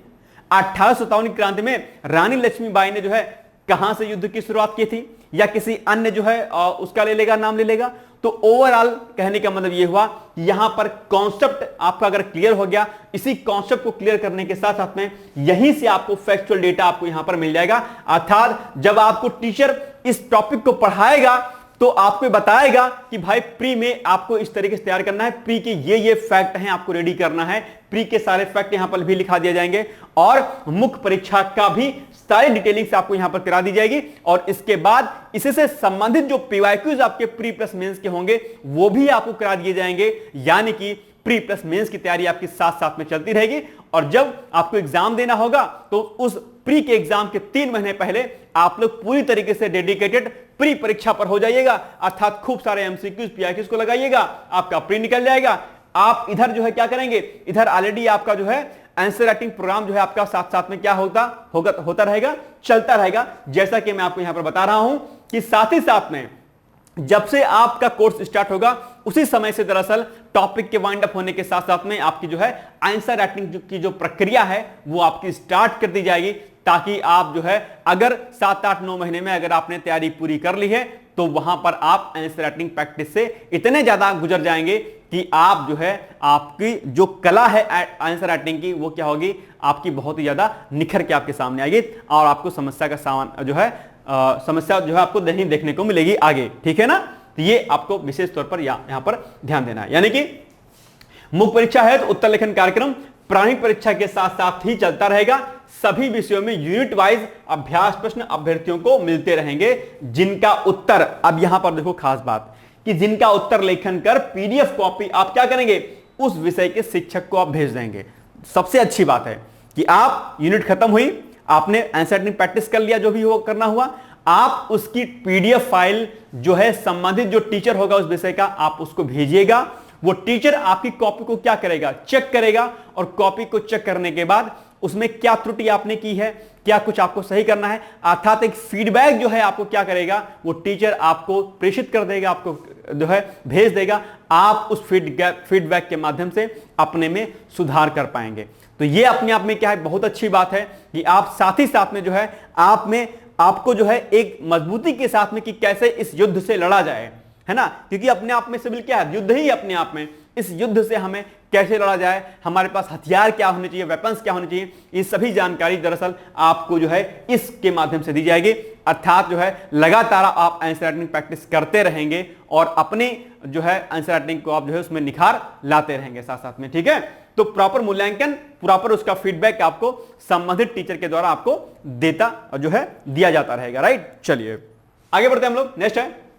1857 की क्रांति में रानी लक्ष्मीबाई ने जो है कहां से युद्ध की शुरुआत की थी, या किसी अन्य जो है उसका ले लेगा, नाम ले लेगा। तो ओवरऑल कहने का मतलब यह हुआ कि यहां पर कॉन्सेप्ट आपका अगर क्लियर हो गया, इसी कॉन्सेप्ट को क्लियर करने के साथ साथ में यहीं से आपको फैक्चुअल डेटा आपको यहां पर मिल जाएगा। अर्थात जब आपको टीचर इस टॉपिक को पढ़ाएगा तो आपको बताएगा कि भाई प्री में आपको इस तरीके से तैयार करना है, प्री के ये फैक्ट हैं आपको रेडी करना है, प्री के सारे फैक्ट यहां पर भी लिखा दिए जाएंगे, और मुख्य परीक्षा का भी सारी डिटेलिंग्स आपको यहां पर करा दी जाएगी। और इसके बाद इससे संबंधित जो पीवाईक्यूज आपके प्री प्लस मेंस के होंगे वो भी आपको करा दिए जाएंगे, यानी कि प्री प्लस मेंस की तैयारी आपकी साथ साथ में चलती रहेगी। और जब आपको एग्जाम देना होगा तो उस प्री के एग्जाम के 3 महीने पहले आप लोग पूरी तरीके से डेडिकेटेड प्री परीक्षा पर हो जाइएगा, अर्थात खूब सारे एमसीक्यूज पीआईक्यूज को लगाइएगा, आपका प्री निकल जाएगा। आप इधर जो है क्या करेंगे, इधर ऑलरेडी आपका जो है आंसर राइटिंग प्रोग्राम जो है आपका साथ साथ में क्या होता रहेगा, चलता रहेगा। जैसा कि मैं आपको यहां पर बता रहा हूं कि साथ ही साथ में जब से आपका कोर्स स्टार्ट होगा उसी समय से दरअसल टॉपिक के वाइंड अप होने के साथ साथ में आपकी जो है आंसर राइटिंग की जो प्रक्रिया है वो आपकी स्टार्ट कर दी जाएगी, ताकि आप जो है अगर 7, 8, 9 महीने में अगर आपने तैयारी पूरी कर ली है तो वहां पर आप आंसर राइटिंग प्रैक्टिस से इतने ज्यादा गुजर जाएंगे कि आप जो है आपकी जो कला है आंसर राइटिंग की वो क्या होगी, आपकी बहुत ही ज्यादा निखर के आपके सामने आएगी, और आपको समस्या का सामान जो है समस्या जो है आपको नहीं देखने को मिलेगी आगे, ठीक है ना। तो ये आपको विशेष तौर पर यहां पर ध्यान देना है, यानी कि मुख्य परीक्षा है तो उत्तर लेखन कार्यक्रम प्रारंभिक परीक्षा के साथ साथ ही चलता रहेगा। सभी विषयों में यूनिट वाइज अभ्यास प्रश्न अभ्यर्थियों को मिलते रहेंगे, जिनका उत्तर, अब यहां पर देखो खास बात कि जिनका उत्तर लेखन कर पीडीएफ कॉपी आप क्या करेंगे, उस विषय के शिक्षक को आप भेज देंगे। सबसे अच्छी बात है कि आप यूनिट खत्म हुई, आपने आंसर राइटिंग प्रैक्टिस कर लिया, जो भी हो करना हुआ, आप उसकी पीडीएफ फाइल जो है संबंधित जो टीचर होगा उस विषय का आप उसको भेजिएगा। वो टीचर आपकी कॉपी को क्या करेगा, चेक करेगा, और कॉपी को चेक करने के बाद उसमें क्या त्रुटि आपने की है, क्या कुछ आपको सही करना है, अर्थात एक फीडबैक जो है आपको क्या करेगा, वो टीचर आपको प्रेषित कर देगा, आपको जो है भेज देगा। आप उस फीडबैक के माध्यम से अपने में सुधार कर पाएंगे। तो ये अपने आप में क्या है, बहुत अच्छी बात है कि आप साथ ही साथ में जो है आपको जो है एक मजबूती के साथ में कि कैसे इस युद्ध से लड़ा जाए, है ना। क्योंकि अपने आप में सिविल क्या है, युद्ध ही अपने आप में। इस युद्ध से हमें कैसे लड़ा जाए, हमारे पास हथियार क्या होने चाहिए, वेपन्स क्या होने चाहिए, ये सभी जानकारी दरअसल आपको जो है इसके माध्यम से दी जाएगी। अर्थात जो है लगातार आप आंसर राइटिंग प्रैक्टिस करते रहेंगे और अपने जो है आंसर राइटिंग को आप जो है उसमें निखार लाते रहेंगे साथ साथ में, ठीक है। तो प्रॉपर मूल्यांकन, प्रॉपर उसका फीडबैक आपको संबंधित टीचर के द्वारा आपको देता जो है दिया जाता रहेगा, राइट। चलिए आगे बढ़ते हैं हम लोग। नेक्स्ट है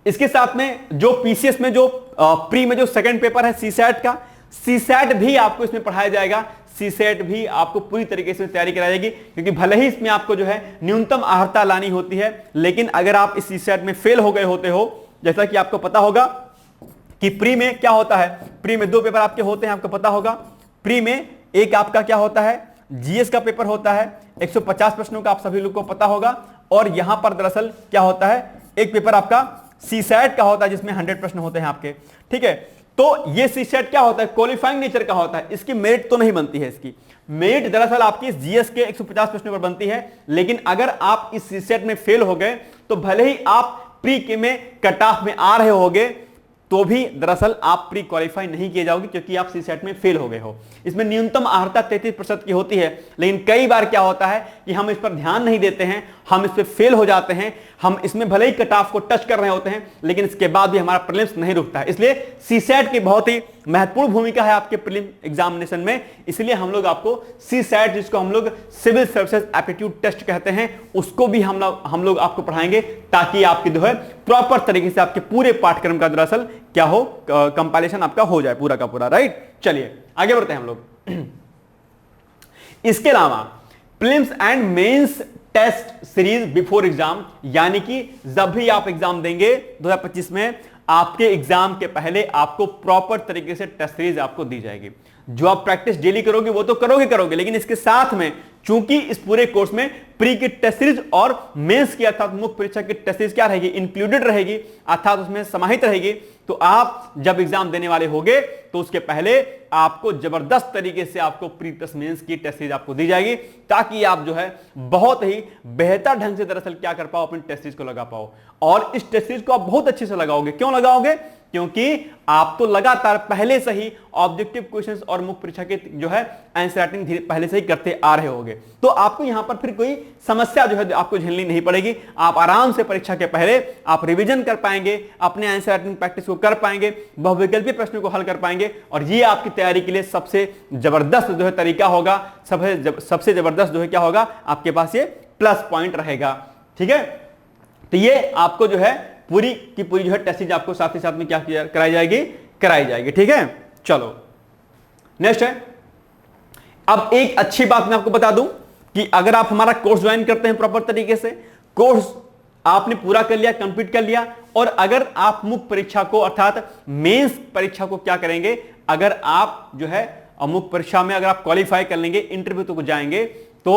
इसके साथ में जो पीसीएस में जो प्री में जो सेकंड पेपर है सीसैट का, सीसैट भी आपको इसमें पढ़ाया जाएगा। सीसैट भी आपको पूरी तरीके से तैयारी कराई जाएगी, क्योंकि भले ही इसमें आपको जो है न्यूनतम अर्हता लानी होती है, लेकिन अगर आप इस सीसैट में फेल हो गए होते हो, जैसा कि आपको पता होगा कि प्री में क्या होता है, प्री में 2 पेपर आपके होते हैं, आपको पता होगा। प्री में एक आपका क्या होता है, जीएस का पेपर होता है 150 प्रश्नों का, आप सभी लोग को पता होगा। और यहां पर दरअसल क्या होता है, एक पेपर आपका सीसैट का होता है जिसमें 100 प्रश्न होते हैं आपके, ठीक है। तो ये सीसैट क्या होता है, क्वालिफाइंग नेचर का होता है। इसकी मेरिट तो नहीं बनती है, इसकी मेरिट दरअसल आपकी जीएस के 150 प्रश्नों पर बनती है। लेकिन अगर आप इस सीसैट में फेल हो गए तो भले ही आप प्री के में कट ऑफ में आ रहे होगे, तो भी दरअसल आप प्री क्वालिफाई नहीं किए जाओगे, क्योंकि आप सीसैट में फेल हो गए हो। इसमें न्यूनतम अर्हता 33% की होती है, लेकिन कई बार क्या होता है कि हम इस पर ध्यान नहीं देते हैं, हम इस पर फेल हो जाते हैं। हम इसमें भले ही कट ऑफ को टच कर रहे होते हैं, लेकिन इसके बाद भी हमारा प्रीलिम्स नहीं रुकता है। इसलिए सीसैट की बहुत ही महत्वपूर्ण भूमिका है आपके प्रीलिम एग्जामिनेशन में। इसलिए हम लोग आपको सीसैट, जिसको हम लोग सिविल सर्विसेज एप्टीट्यूड टेस्ट कहते हैं, उसको भी हम लोग आपको पढ़ाएंगे, ताकि आपकी जो है प्रॉपर तरीके से आपके पूरे पाठ्यक्रम का दरअसल क्या हो, कंपाइलेशन आपका हो जाए पूरा का पूरा, राइट। चलिए आगे बढ़ते हैं हम लोग। इसके अलावा prelims and mains test series before exam, यानी कि जब भी आप एग्जाम देंगे 2025 में, आपके एग्जाम के पहले आपको प्रॉपर तरीके से टेस्ट सीरीज आपको दी जाएगी। जो आप प्रैक्टिस डेली करोगे वो तो करोगे, लेकिन इसके साथ में चूंकि इस पूरे कोर्स में प्री की टेस्ट सीरीज और मेंस की अर्थात मुख्य परीक्षा की टेस्ट सीरीज क्या रहेगी, इंक्लूडेड रहेगी, अर्थात उसमें समाहित रहेगी। तो आप जब एग्जाम देने वाले होंगे तो उसके पहले आपको जबरदस्त तरीके से आपको प्री प्लस मेंस की टेस्ट सीरीज आपको दी जाएगी, ताकि आप जो है बहुत ही बेहतर ढंग से दरअसल क्या कर पाओ, अपनी टेस्ट सीरीज को लगा पाओ। और इस टेस्ट सीरीज को आप बहुत अच्छे से लगाओगे। क्यों लगाओगे? क्योंकि आप तो लगातार पहले से ही ऑब्जेक्टिव क्वेश्चंस और मुख्य परीक्षा के जो है आंसर राइटिंग पहले से ही करते आ रहे होंगे। तो आपको यहां पर फिर कोई समस्या जो है आपको झेलनी नहीं पड़ेगी। आप आराम से परीक्षा के पहले आप रिवीजन कर पाएंगे, अपने आंसर राइटिंग प्रैक्टिस को कर पाएंगे, बहुविकल्पीय प्रश्नों को हल कर पाएंगे, और ये आपकी तैयारी के लिए सबसे जबरदस्त जो है तरीका होगा। सबसे जबरदस्त जो है क्या होगा, आपके पास ये प्लस पॉइंट रहेगा। ठीक है, तो ये आपको जो है पूरी की पूरी जो है टेस्ट सीरीज आपको साथ ही साथ में क्या कराई जाएगी। ठीक है, चलो नेक्स्ट है। अब एक अच्छी बात मैं आपको बता दूं कि अगर आप हमारा कोर्स ज्वाइन करते हैं प्रॉपर तरीके से, कोर्स आपने पूरा कर लिया, कंप्लीट कर लिया, और अगर आप मुख्य परीक्षा को अर्थात मेंस परीक्षा को क्या करेंगे, अगर आप जो है मुख्य परीक्षा में अगर आप क्वालिफाई कर लेंगे, इंटरव्यू तक जाएंगे, तो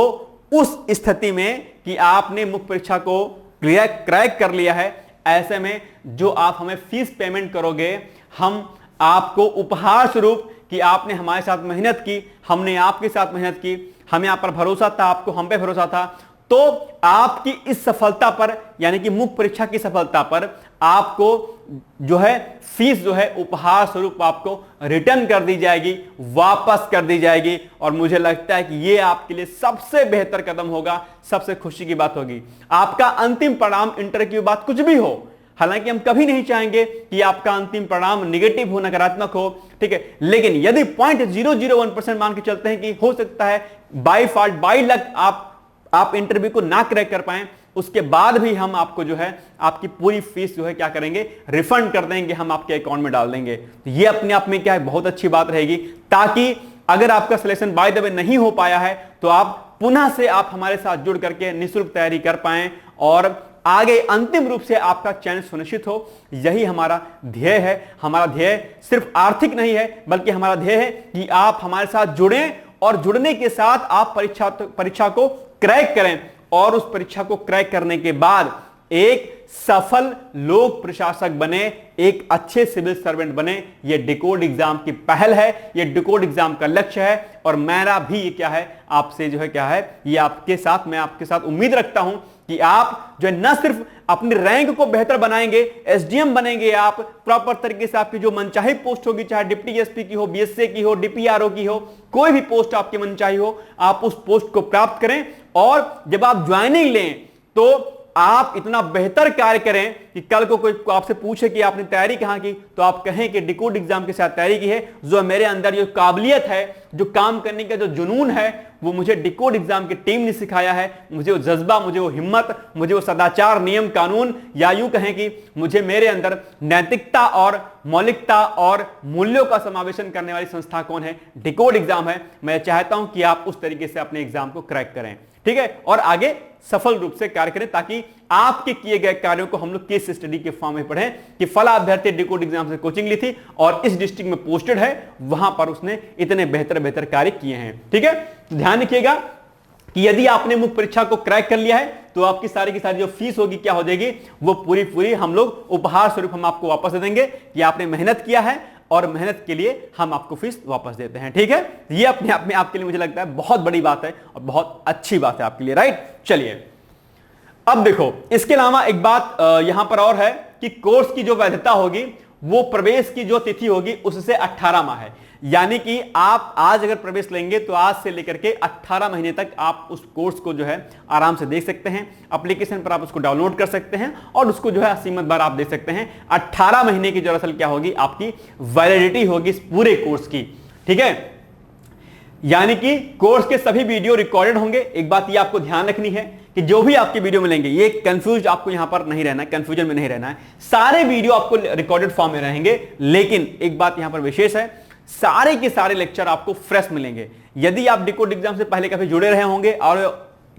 उस स्थिति में कि आपने मुख्य परीक्षा को क्रैक कर लिया है, ऐसे में जो आप हमें फीस पेमेंट करोगे, हम आपको उपहार स्वरूप कि आपने हमारे साथ मेहनत की, हमने आपके साथ मेहनत की, हमें आप पर भरोसा था, आपको हम पे भरोसा था, तो आपकी इस सफलता पर यानी कि मुख्य परीक्षा की सफलता पर आपको जो है फीस जो है उपहार स्वरूप आपको रिटर्न कर दी जाएगी, वापस कर दी जाएगी। और मुझे लगता है कि ये आपके लिए सबसे बेहतर कदम होगा, सबसे खुशी की बात होगी। आपका अंतिम परिणाम इंटरव्यू की बात कुछ भी हो, हालांकि हम कभी नहीं चाहेंगे कि आपका अंतिम परिणाम निगेटिव हो, नकारात्मक हो, ठीक है, लेकिन यदि 0.001% मान के चलते हैं कि हो सकता है बाई फॉल्ट बाई लक आप इंटरव्यू को ना क्रैक कर पाए, उसके बाद भी हम आपको जो है आपकी पूरी फीस जो है क्या करेंगे, रिफंड कर देंगे, हम आपके अकाउंट में डाल देंगे। तो ये अपने आप में क्या है, बहुत अच्छी बात रहेगी, ताकि अगर आपका सिलेक्शन बाय द वे नहीं हो पाया है तो आप पुनः से आप हमारे साथ जुड़ करके निःशुल्क तैयारी कर पाएं और आगे अंतिम रूप से आपका चयन सुनिश्चित हो। यही हमारा ध्येय है। हमारा ध्येय सिर्फ आर्थिक नहीं है, बल्कि हमारा ध्येय है कि आप हमारे साथ जुड़ें और जुड़ने के साथ आप परीक्षा को क्रैक करें और उस परीक्षा को क्रैक करने के बाद एक सफल लोक प्रशासक बने, एक अच्छे सिविल सर्वेंट बने। यह डिकोड एग्जाम की पहल है, यह डिकोड एग्जाम का लक्ष्य है और मेरा भी ये क्या है आपसे जो है क्या है ये आपके साथ, मैं आपके साथ उम्मीद रखता हूं कि आप जो है न सिर्फ अपने रैंक को बेहतर बनाएंगे, एसडीएम बनेंगे, आप प्रॉपर तरीके से आपकी जो मनचाही पोस्ट होगी, चाहे डिप्टी एसपी की हो, बीएसए की हो, डीपीआरओ की हो, कोई भी पोस्ट आपकी मनचाही हो, आप उस पोस्ट को प्राप्त करें और जब आप ज्वाइनिंग लें तो आप इतना बेहतर कार्य करें कि कल को कोई आपसे पूछे कि आपने तैयारी कहां की तो आप कहें कि डिकोड एग्जाम के साथ तैयारी की है। जो मेरे अंदर जो काबिलियत है, जो काम करने का जो जुनून है, वो मुझे डिकोड एग्जाम की टीम ने सिखाया है। मुझे वो जज्बा, मुझे वो हिम्मत, मुझे वो सदाचार, नियम कानून, या यूं कहें कि मुझे मेरे अंदर नैतिकता और मौलिकता और मूल्यों का समावेशन करने वाली संस्था कौन है? डिकोड एग्जाम है। मैं चाहता हूं कि आप उस तरीके से अपने एग्जाम को क्रैक करें, ठीक है, और आगे सफल रूप से कार्य करें ताकि आपके किए गए कार्यों को हम लोग केस स्टडी के फॉर्म में पढ़ें कि फला अभ्यर्थी डिकोड एग्जाम से कोचिंग ली थी और इस डिस्ट्रिक्ट में पोस्टेड है, वहां पर उसने इतने बेहतर कार्य किए हैं। ठीक है, ध्यान रखिएगा कि यदि आपने मुख्य परीक्षा को क्रैक कर लिया है तो आपकी सारी की सारी जो फीस होगी क्या हो जाएगी, वो पूरी हम लोग उपहार स्वरूप हम आपको वापस दे देंगे कि आपने मेहनत किया है और मेहनत के लिए हम आपको फीस वापस देते हैं। ठीक है, ये अपने आप में आपके लिए मुझे लगता है बहुत बड़ी बात है और बहुत अच्छी बात है आपके लिए, राइट। चलिए अब देखो, इसके अलावा एक बात यहां पर और है कि कोर्स की जो वैधता होगी वो प्रवेश की जो तिथि होगी उससे 18 माह है, यानी कि आप आज अगर प्रवेश लेंगे तो आज से लेकर के 18 महीने तक आप उस कोर्स को जो है आराम से देख सकते हैं। एप्लीकेशन पर आप उसको डाउनलोड कर सकते हैं और उसको जो है असीमित बार आप देख सकते हैं। 18 महीने की जो दरअसल क्या होगी आपकी वैलिडिटी होगी इस पूरे कोर्स की। ठीक है, यानी कि कोर्स के सभी वीडियो रिकॉर्डेड होंगे। एक बात ये आपको ध्यान रखनी है कि जो भी आपके वीडियो मिलेंगे, ये कंफ्यूज आपको यहां पर नहीं रहना है, कंफ्यूजन में नहीं रहना है, सारे वीडियो आपको रिकॉर्डेड फॉर्म में रहेंगे। लेकिन एक बात यहां पर विशेष है, सारे के सारे लेक्चर आपको फ्रेश मिलेंगे। यदि आप डिकोड एग्जाम से पहले कभी जुड़े रहे होंगे और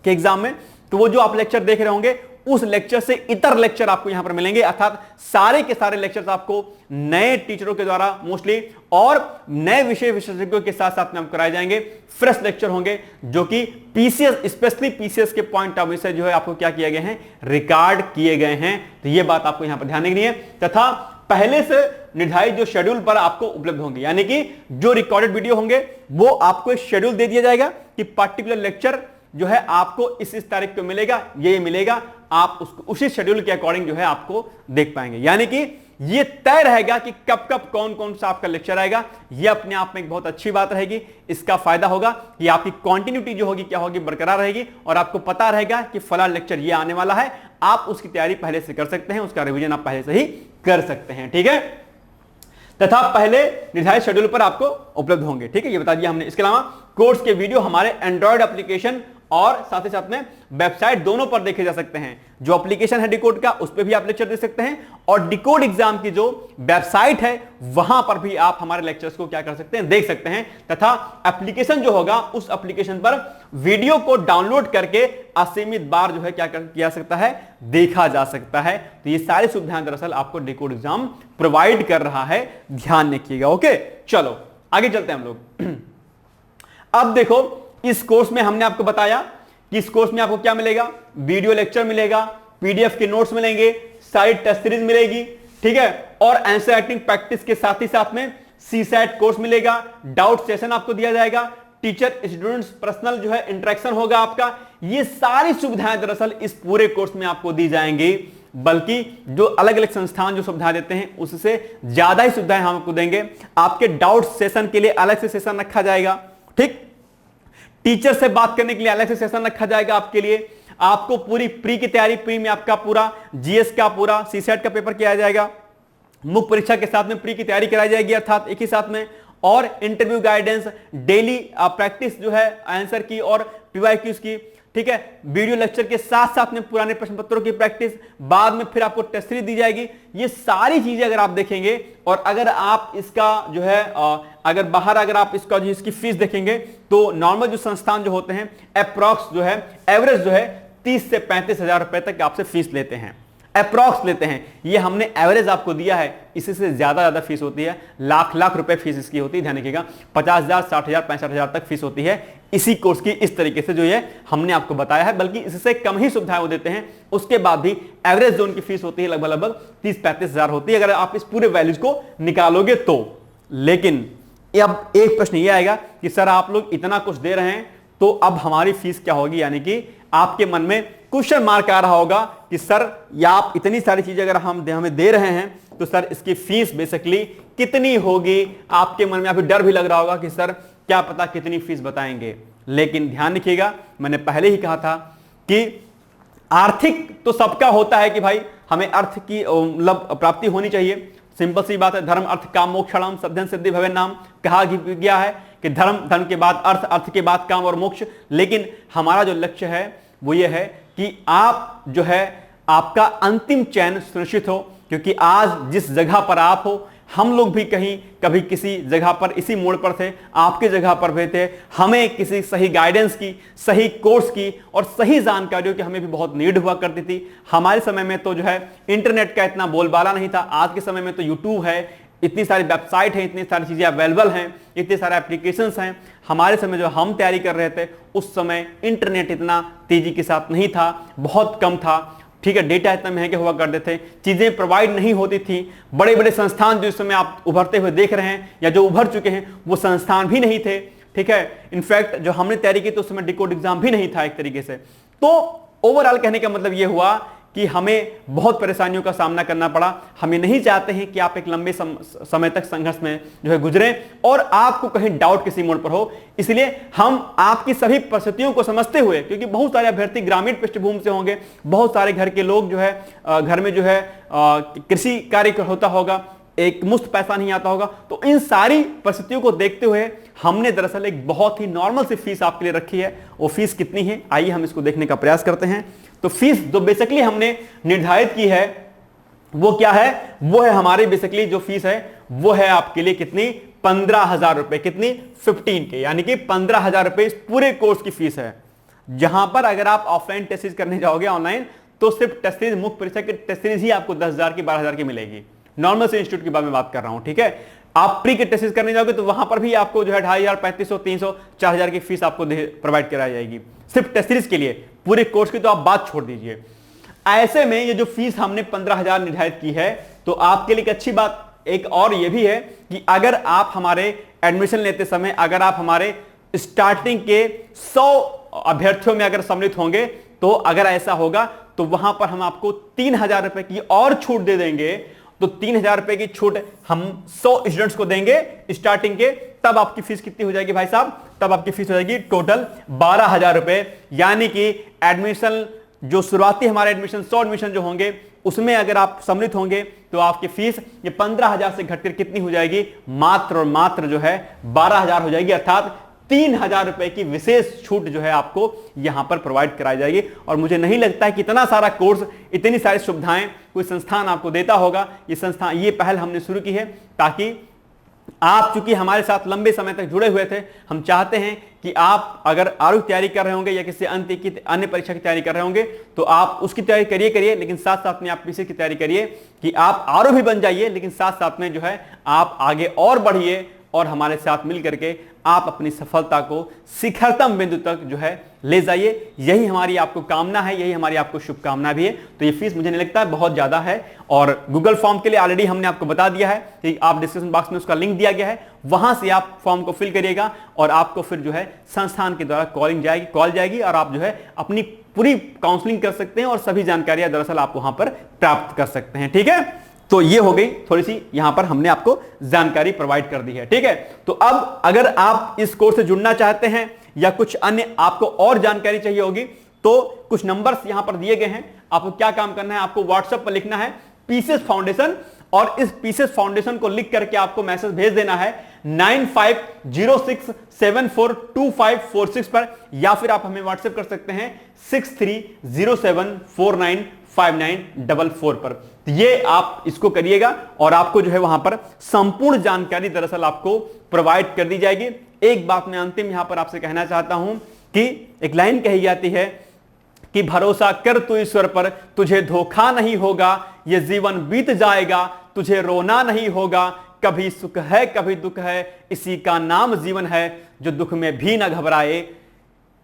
के एग्जाम में, तो वो जो आप लेक्चर देख रहे होंगे उस लेक्चर से इतर लेक्चर आपको यहां पर मिलेंगे, अर्थात सारे के सारे लेक्चर्स आपको नए टीचरों के द्वारा मोस्टली और नए विषय विशेषज्ञों के साथ साथ में आपको कराए जाएंगे। फ्रेश लेक्चर होंगे जो कि पीसीएस, स्पेशली पीसीएस के पॉइंट ऑफ व्यू से जो है आपको क्या किए गए हैं, रिकॉर्ड किए गए हैं। तो यह बात आपको यहां पर ध्यान रखनी है, तथा पहले से निर्धारित जो शेड्यूल पर आपको उपलब्ध होंगे, यानी कि जो रिकॉर्डेड वीडियो होंगे वो आपको एक शेड्यूल दे दिया जाएगा कि पर्टिकुलर लेक्चर जो है आपको इस तारीख को मिलेगा, ये मिलेगा, आप उसको उसी शेड्यूल के अकॉर्डिंग जो है आपको देख पाएंगे। यानी कि ये तय रहेगा कि कब कब कौन कौन सा आपका लेक्चर आएगा। ये अपने आप में एक बहुत अच्छी बात रहेगी। इसका फायदा होगा कि आपकी कंटिन्यूटी जो होगी क्या होगी, बरकरार रहेगी और आपको पता रहेगा कि फला लेक्चर ये आने वाला है। आप उसकी तैयारी पहले से कर सकते हैं, उसका रिवीजन आप पहले से ही कर सकते हैं। ठीक है, तथा पहले निर्धारित शेड्यूल पर आपको उपलब्ध होंगे। ठीक है, ये बता दिया हमने। इसके अलावा कोर्स के वीडियो हमारे एंड्रॉयड एप्लीकेशन और साथ ही साथ में वेबसाइट दोनों पर देखे जा सकते हैं। जो एप्लीकेशन है डिकोड का, उस पर भी आप लेक्चर देख सकते हैं और डिकोड एग्जाम की जो वेबसाइट है वहां पर भी आप हमारे लेक्चर्स को क्या कर सकते हैं, देख सकते हैं। तथा एप्लीकेशन जो होगा उस एप्लीकेशन पर वीडियो को डाउनलोड करके असीमित बार जो है क्या किया सकता है, देखा जा सकता है। तो ये सारी सुविधाएं दरअसल आपको डिकोड एग्जाम प्रोवाइड कर रहा है, ध्यान रखिएगा। ओके, चलो आगे चलते हैं हम लोग। अब देखो, इस कोर्स में हमने आपको बताया कि इस कोर्स में आपको क्या मिलेगा, वीडियो लेक्चर मिलेगा, पीडीएफ के नोट्स मिलेंगे, सारी टेस्ट सीरीज मिलेगी। ठीक है, और आंसर राइटिंग प्रैक्टिस के साथ ही साथ में सीसैट कोर्स मिलेगा, डाउट सेशन आपको दिया जाएगा, टीचर स्टूडेंट्स पर्सनल जो है इंटरेक्शन होगा आपका। ये सारी सुविधाएं दरअसल इस पूरे कोर्स में आपको दी जाएंगी, बल्कि जो अलग अलग संस्थान जो सुविधा देते हैं उससे ज्यादा ही सुविधाएं हम आपको देंगे। आपके डाउट सेशन के लिए अलग से सेशन रखा जाएगा, ठीक, टीचर से बात करने के लिए अलग से सेशन रखा जाएगा आपके लिए। आपको पूरी प्री की तैयारी, प्री में आपका पूरा जीएस का पूरा सीसेट का पेपर किया जाएगा, मुख्य परीक्षा के साथ में प्री की तैयारी कराई जाएगी अर्थात एक ही साथ में, और इंटरव्यू गाइडेंस, डेली प्रैक्टिस जो है आंसर की और पीवाईक्यूज की। ठीक है, वीडियो लेक्चर के साथ साथ में पुराने प्रश्न पत्रों की प्रैक्टिस, बाद में फिर आपको टेस्ट सीरीज दी जाएगी। ये सारी चीजें अगर आप देखेंगे और अगर आप इसका जो है अगर बाहर अगर आप इसका जो इसकी फीस देखेंगे तो नॉर्मल जो संस्थान जो होते हैं अप्रॉक्स जो है एवरेज जो है 30 से 35 हजार रुपए तक आपसे फीस लेते हैं। अप्रॉक्स लेते हैं, ये हमने एवरेज आपको दिया है, इसी से ज्यादा फीस होती है, लाख रुपए फीस इसकी होती है, ध्यान रखिएगा 50,000, 60,000, 65,000 तक फीस होती है इसी कोर्स की, इस तरीके से जो ये हमने आपको बताया है, बल्कि इससे कम ही सुविधाएं वो देते हैं। उसके बाद भी एवरेज जो उनकी फीस होती है लगभग 30-35,000 होती है, अगर आप इस पूरे वैल्यूज को निकालोगे तो। लेकिन अब एक प्रश्न ये आएगा कि सर आप लोग इतना कुछ दे रहे हैं तो अब हमारी फीस क्या होगी, यानी कि आपके मन में क्वेश्चन मार्क आ रहा होगा कि सर या आप इतनी सारी चीजें अगर हमें दे रहे हैं तो सर इसकी फीस बेसिकली कितनी होगी। आपके मन में अभी डर भी लग रहा होगा कि सर क्या पता कितनी फीस बताएंगे। लेकिन ध्यान रखिएगा, मैंने पहले ही कहा था कि आर्थिक तो सबका होता है कि भाई हमें अर्थ की मतलब प्राप्ति होनी चाहिए, सिंपल सी बात है। धर्म अर्थ काम मोक्षणम सद्धन सिद्धि भवे नाम कहा गया है कि धर्म, धर्म के बाद अर्थ, अर्थ के बाद काम और मोक्ष। लेकिन हमारा जो लक्ष्य है वो ये है कि आप जो है आपका अंतिम चयन सुनिश्चित हो, क्योंकि आज जिस जगह पर आप हो, हम लोग भी कहीं कभी किसी जगह पर इसी मोड़ पर थे, आपके जगह पर भी थे, हमें किसी सही गाइडेंस की, सही कोर्स की और सही जानकारियों की हमें भी बहुत नीड हुआ करती थी। हमारे समय में तो जो है इंटरनेट का इतना बोलबाला नहीं था, आज के समय में तो यूट्यूब है, इतनी सारी वेबसाइट है, इतनी सारी चीजें अवेलेबल हैं, इतने सारे एप्लीकेशंस हैं। हमारे समय जो हम तैयारी कर रहे थे उस समय इंटरनेट इतना तेजी के साथ नहीं था, बहुत कम था, ठीक है, डेटा इतना महंगे हुआ करते थे, चीजें प्रोवाइड नहीं होती थी। बड़े बड़े संस्थान जो इस समय आप उभरते हुए देख रहे हैं या जो उभर चुके हैं वो संस्थान भी नहीं थे, ठीक है। इनफैक्ट जो हमने तैयारी की तो उस समय डिकोड एग्जाम भी नहीं था एक तरीके से। तो ओवरऑल कहने का मतलब ये हुआ कि हमें बहुत परेशानियों का सामना करना पड़ा। हमें नहीं चाहते हैं कि आप एक लंबे समय तक संघर्ष में जो है गुजरें और आपको कहीं डाउट किसी मोड़ पर हो। इसलिए हम आपकी सभी परिस्थितियों को समझते हुए, क्योंकि बहुत सारे अभ्यर्थी ग्रामीण पृष्ठभूमि से होंगे, बहुत सारे घर के लोग जो है घर में जो है कृषि कार्य होता होगा, एक मुफ्त पैसा नहीं आता होगा, तो इन सारी परिस्थितियों को देखते हुए हमने दरअसल एक बहुत ही नॉर्मल सी फीस आपके लिए रखी है। वो फीस कितनी है, आइए हम इसको देखने का प्रयास करते हैं। तो फीस जो बेसिकली हमने निर्धारित की है वो क्या है, वो है हमारी बेसिकली जो फीस है वो है आपके लिए कितनी, 15,000 रुपए, कितनी 15 के, यानी कि 15,000 रुपए इस पूरे कोर्स की फीस है। जहां पर अगर आप ऑफलाइन टेस्ट सीरीज करने जाओगे ऑनलाइन तो सिर्फ टेस्ट सीरीज, मुख्य परीक्षा की टेस्ट सीरीज ही आपको 10,000 की 12,000 की मिलेगी। नॉर्मल से इंस्टीट्यूट की बात में बात कर रहा हूं, ठीक है। आप प्री के टेस्ट सीरीज करने जाओगे तो वहां पर भी आपको जो है 2,500, 3,500, 300, 4,000 की फीस आपको प्रोवाइड कराई जाएगी सिर्फ टेस्ट सीरीज के लिए। पूरे कोर्स की तो आप बात छोड़ दीजिए। ऐसे में ये जो फीस हमने 15,000 निर्धारित की है, तो आपके लिए एक अच्छी बात एक और ये भी है कि अगर आप हमारे एडमिशन लेते समय, अगर आप हमारे स्टार्टिंग के 100 अभ्यर्थियों में अगर सम्मिलित होंगे, तो अगर ऐसा होगा तो वहां पर हम आपको 3,000 रुपए की और छूट दे देंगे। तो 3,000 रुपए की छूट हम 100 स्टूडेंट्स को देंगे स्टार्टिंग के, तब आपकी फीस कितनी हो जाएगी भाई साहब, तब आपकी फीस हो जाएगी टोटल 12,000 रुपए। यानी कि एडमिशन जो शुरुआती हमारे एडमिशन 100 एडमिशन जो होंगे उसमें अगर आप सम्मिलित होंगे तो आपकी फीस ये 15,000 से घटकर कितनी हो जाएगी, मात्र और मात्र जो है 12,000 हो जाएगी। अर्थात 3,000 रुपए की विशेष छूट जो है आपको यहां पर प्रोवाइड कराई जाएगी। और मुझे नहीं लगता है कि इतना सारा कोर्स, इतनी सारी सुविधाएं कोई संस्थान आपको देता होगा। ये संस्थान, ये पहल हमने शुरू की है ताकि आप चूंकि हमारे साथ लंबे समय तक जुड़े हुए थे, हम चाहते हैं कि आप अगर आरोग्य तैयारी कर रहे होंगे या किसी अन्य परीक्षा की तैयारी कर रहे होंगे तो आप उसकी तैयारी करिए, लेकिन साथ साथ में आप पीसी की तैयारी करिए कि आप आरो भी बन जाइए, लेकिन साथ साथ में जो है आप आगे और बढ़िए और हमारे साथ मिल करके आप अपनी सफलता को शिखरतम बिंदु तक जो है ले जाइए। यही हमारी आपको कामना है, यही हमारी आपको शुभकामना भी है। तो ये फीस मुझे नहीं लगता है बहुत ज्यादा है। और गूगल फॉर्म के लिए ऑलरेडी हमने आपको बता दिया है कि आप डिस्क्रिप्शन बॉक्स में उसका लिंक दिया गया है, वहां से आप फॉर्म को फिल करिएगा और आपको फिर जो है संस्थान के द्वारा कॉल जाएगी और आप जो है अपनी पूरी काउंसलिंग कर सकते हैं और सभी जानकारियां दरअसल आप वहां पर प्राप्त कर सकते हैं, ठीक है। तो ये हो गई थोड़ी सी यहां पर हमने आपको जानकारी प्रोवाइड कर दी है, ठीक है। तो अब अगर आप इस कोर्स से जुड़ना चाहते हैं या कुछ अन्य आपको और जानकारी चाहिए होगी तो कुछ नंबर्स यहां पर दिए गए हैं। आपको क्या काम करना है, आपको व्हाट्सएप पर लिखना है पीसेस फाउंडेशन और इस पीसेस फाउंडेशन को लिख करके आपको मैसेज भेज देना है 9506742546 पर, या फिर आप हमें व्हाट्सएप कर सकते हैं 6307495944 पर। ये आप इसको करिएगा और आपको जो है वहां पर संपूर्ण जानकारी दरअसल आपको प्रोवाइड कर दी जाएगी। एक बात मैं अंतिम यहां पर आपसे कहना चाहता हूं कि एक लाइन कही जाती है कि भरोसा कर तू ईश्वर पर, तुझे धोखा नहीं होगा, ये जीवन बीत जाएगा, तुझे रोना नहीं होगा, कभी सुख है कभी दुख है, इसी का नाम जीवन है, जो दुख में भी ना घबराए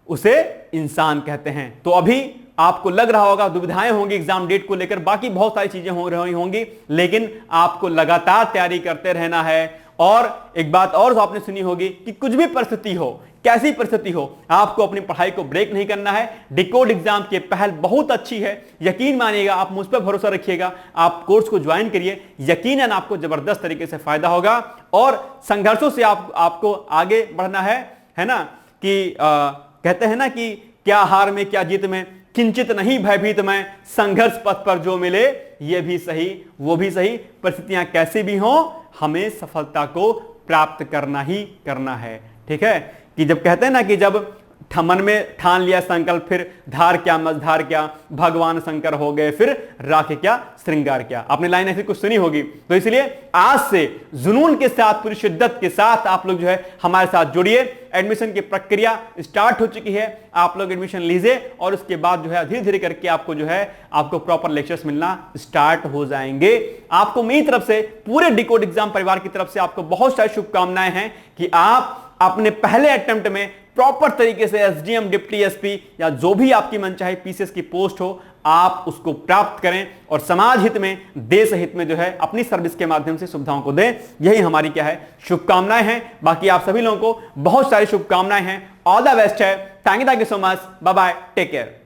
उसे इंसान कहते हैं। तो अभी आपको लग रहा होगा, दुविधाएं होंगी एग्जाम डेट को लेकर, बाकी बहुत सारी चीजें हो रही होंगी, लेकिन आपको लगातार तैयारी करते रहना है। और एक बात और जो आपने सुनी होगी कि कुछ भी परिस्थिति हो, कैसी परिस्थिति हो, आपको अपनी पढ़ाई को ब्रेक नहीं करना है। डिकोड एग्जाम की पहल बहुत अच्छी है, यकीन मानिएगा, आप मुझ पर भरोसा रखिएगा, आप कोर्स को ज्वाइन करिए, यकीनन आपको जबरदस्त तरीके से फायदा होगा। और संघर्षों से आपको आगे बढ़ना है ना, कि कहते हैं ना कि क्या हार में क्या जीत में, किंचित नहीं भयभीत मैं, संघर्ष पथ पर जो मिले ये भी सही वो भी सही, परिस्थितियां कैसी भी हों हमें सफलता को प्राप्त करना ही करना है। ठीक है, कि जब कहते हैं ना कि जब मन में ठान लिया संकल्प, फिर धार क्या मझधार क्या, भगवान शंकर हो गए फिर राख क्या श्रृंगार क्या, आपने लाइन ऐसी कुछ सुनी होगी। तो इसलिए आज से जुनून के साथ, पूरी शिद्दत के साथ आप लोग जो है हमारे साथ जुड़िए। एडमिशन की प्रक्रिया स्टार्ट हो चुकी है, आप लोग एडमिशन लीजिए और उसके बाद जो है धीरे धीरे करके आपको जो है आपको प्रॉपर लेक्चर्स मिलना स्टार्ट हो जाएंगे। आपको मेरी तरफ से, पूरे डिकोड एग्जाम परिवार की तरफ से आपको बहुत सारी शुभकामनाएं हैं कि आप अपने पहले अटेम्प्ट में प्रॉपर तरीके से एसडीएम, डिप्टी एसपी या जो भी आपकी मनचाही पीसीएस की पोस्ट हो, आप उसको प्राप्त करें और समाज हित में, देश हित में जो है अपनी सर्विस के माध्यम से सुविधाओं को दें। यही हमारी क्या है शुभकामनाएं हैं। बाकी आप सभी लोगों को बहुत सारी शुभकामनाएं हैं। ऑल द बेस्ट है। Thank you so much. Bye bye, take care.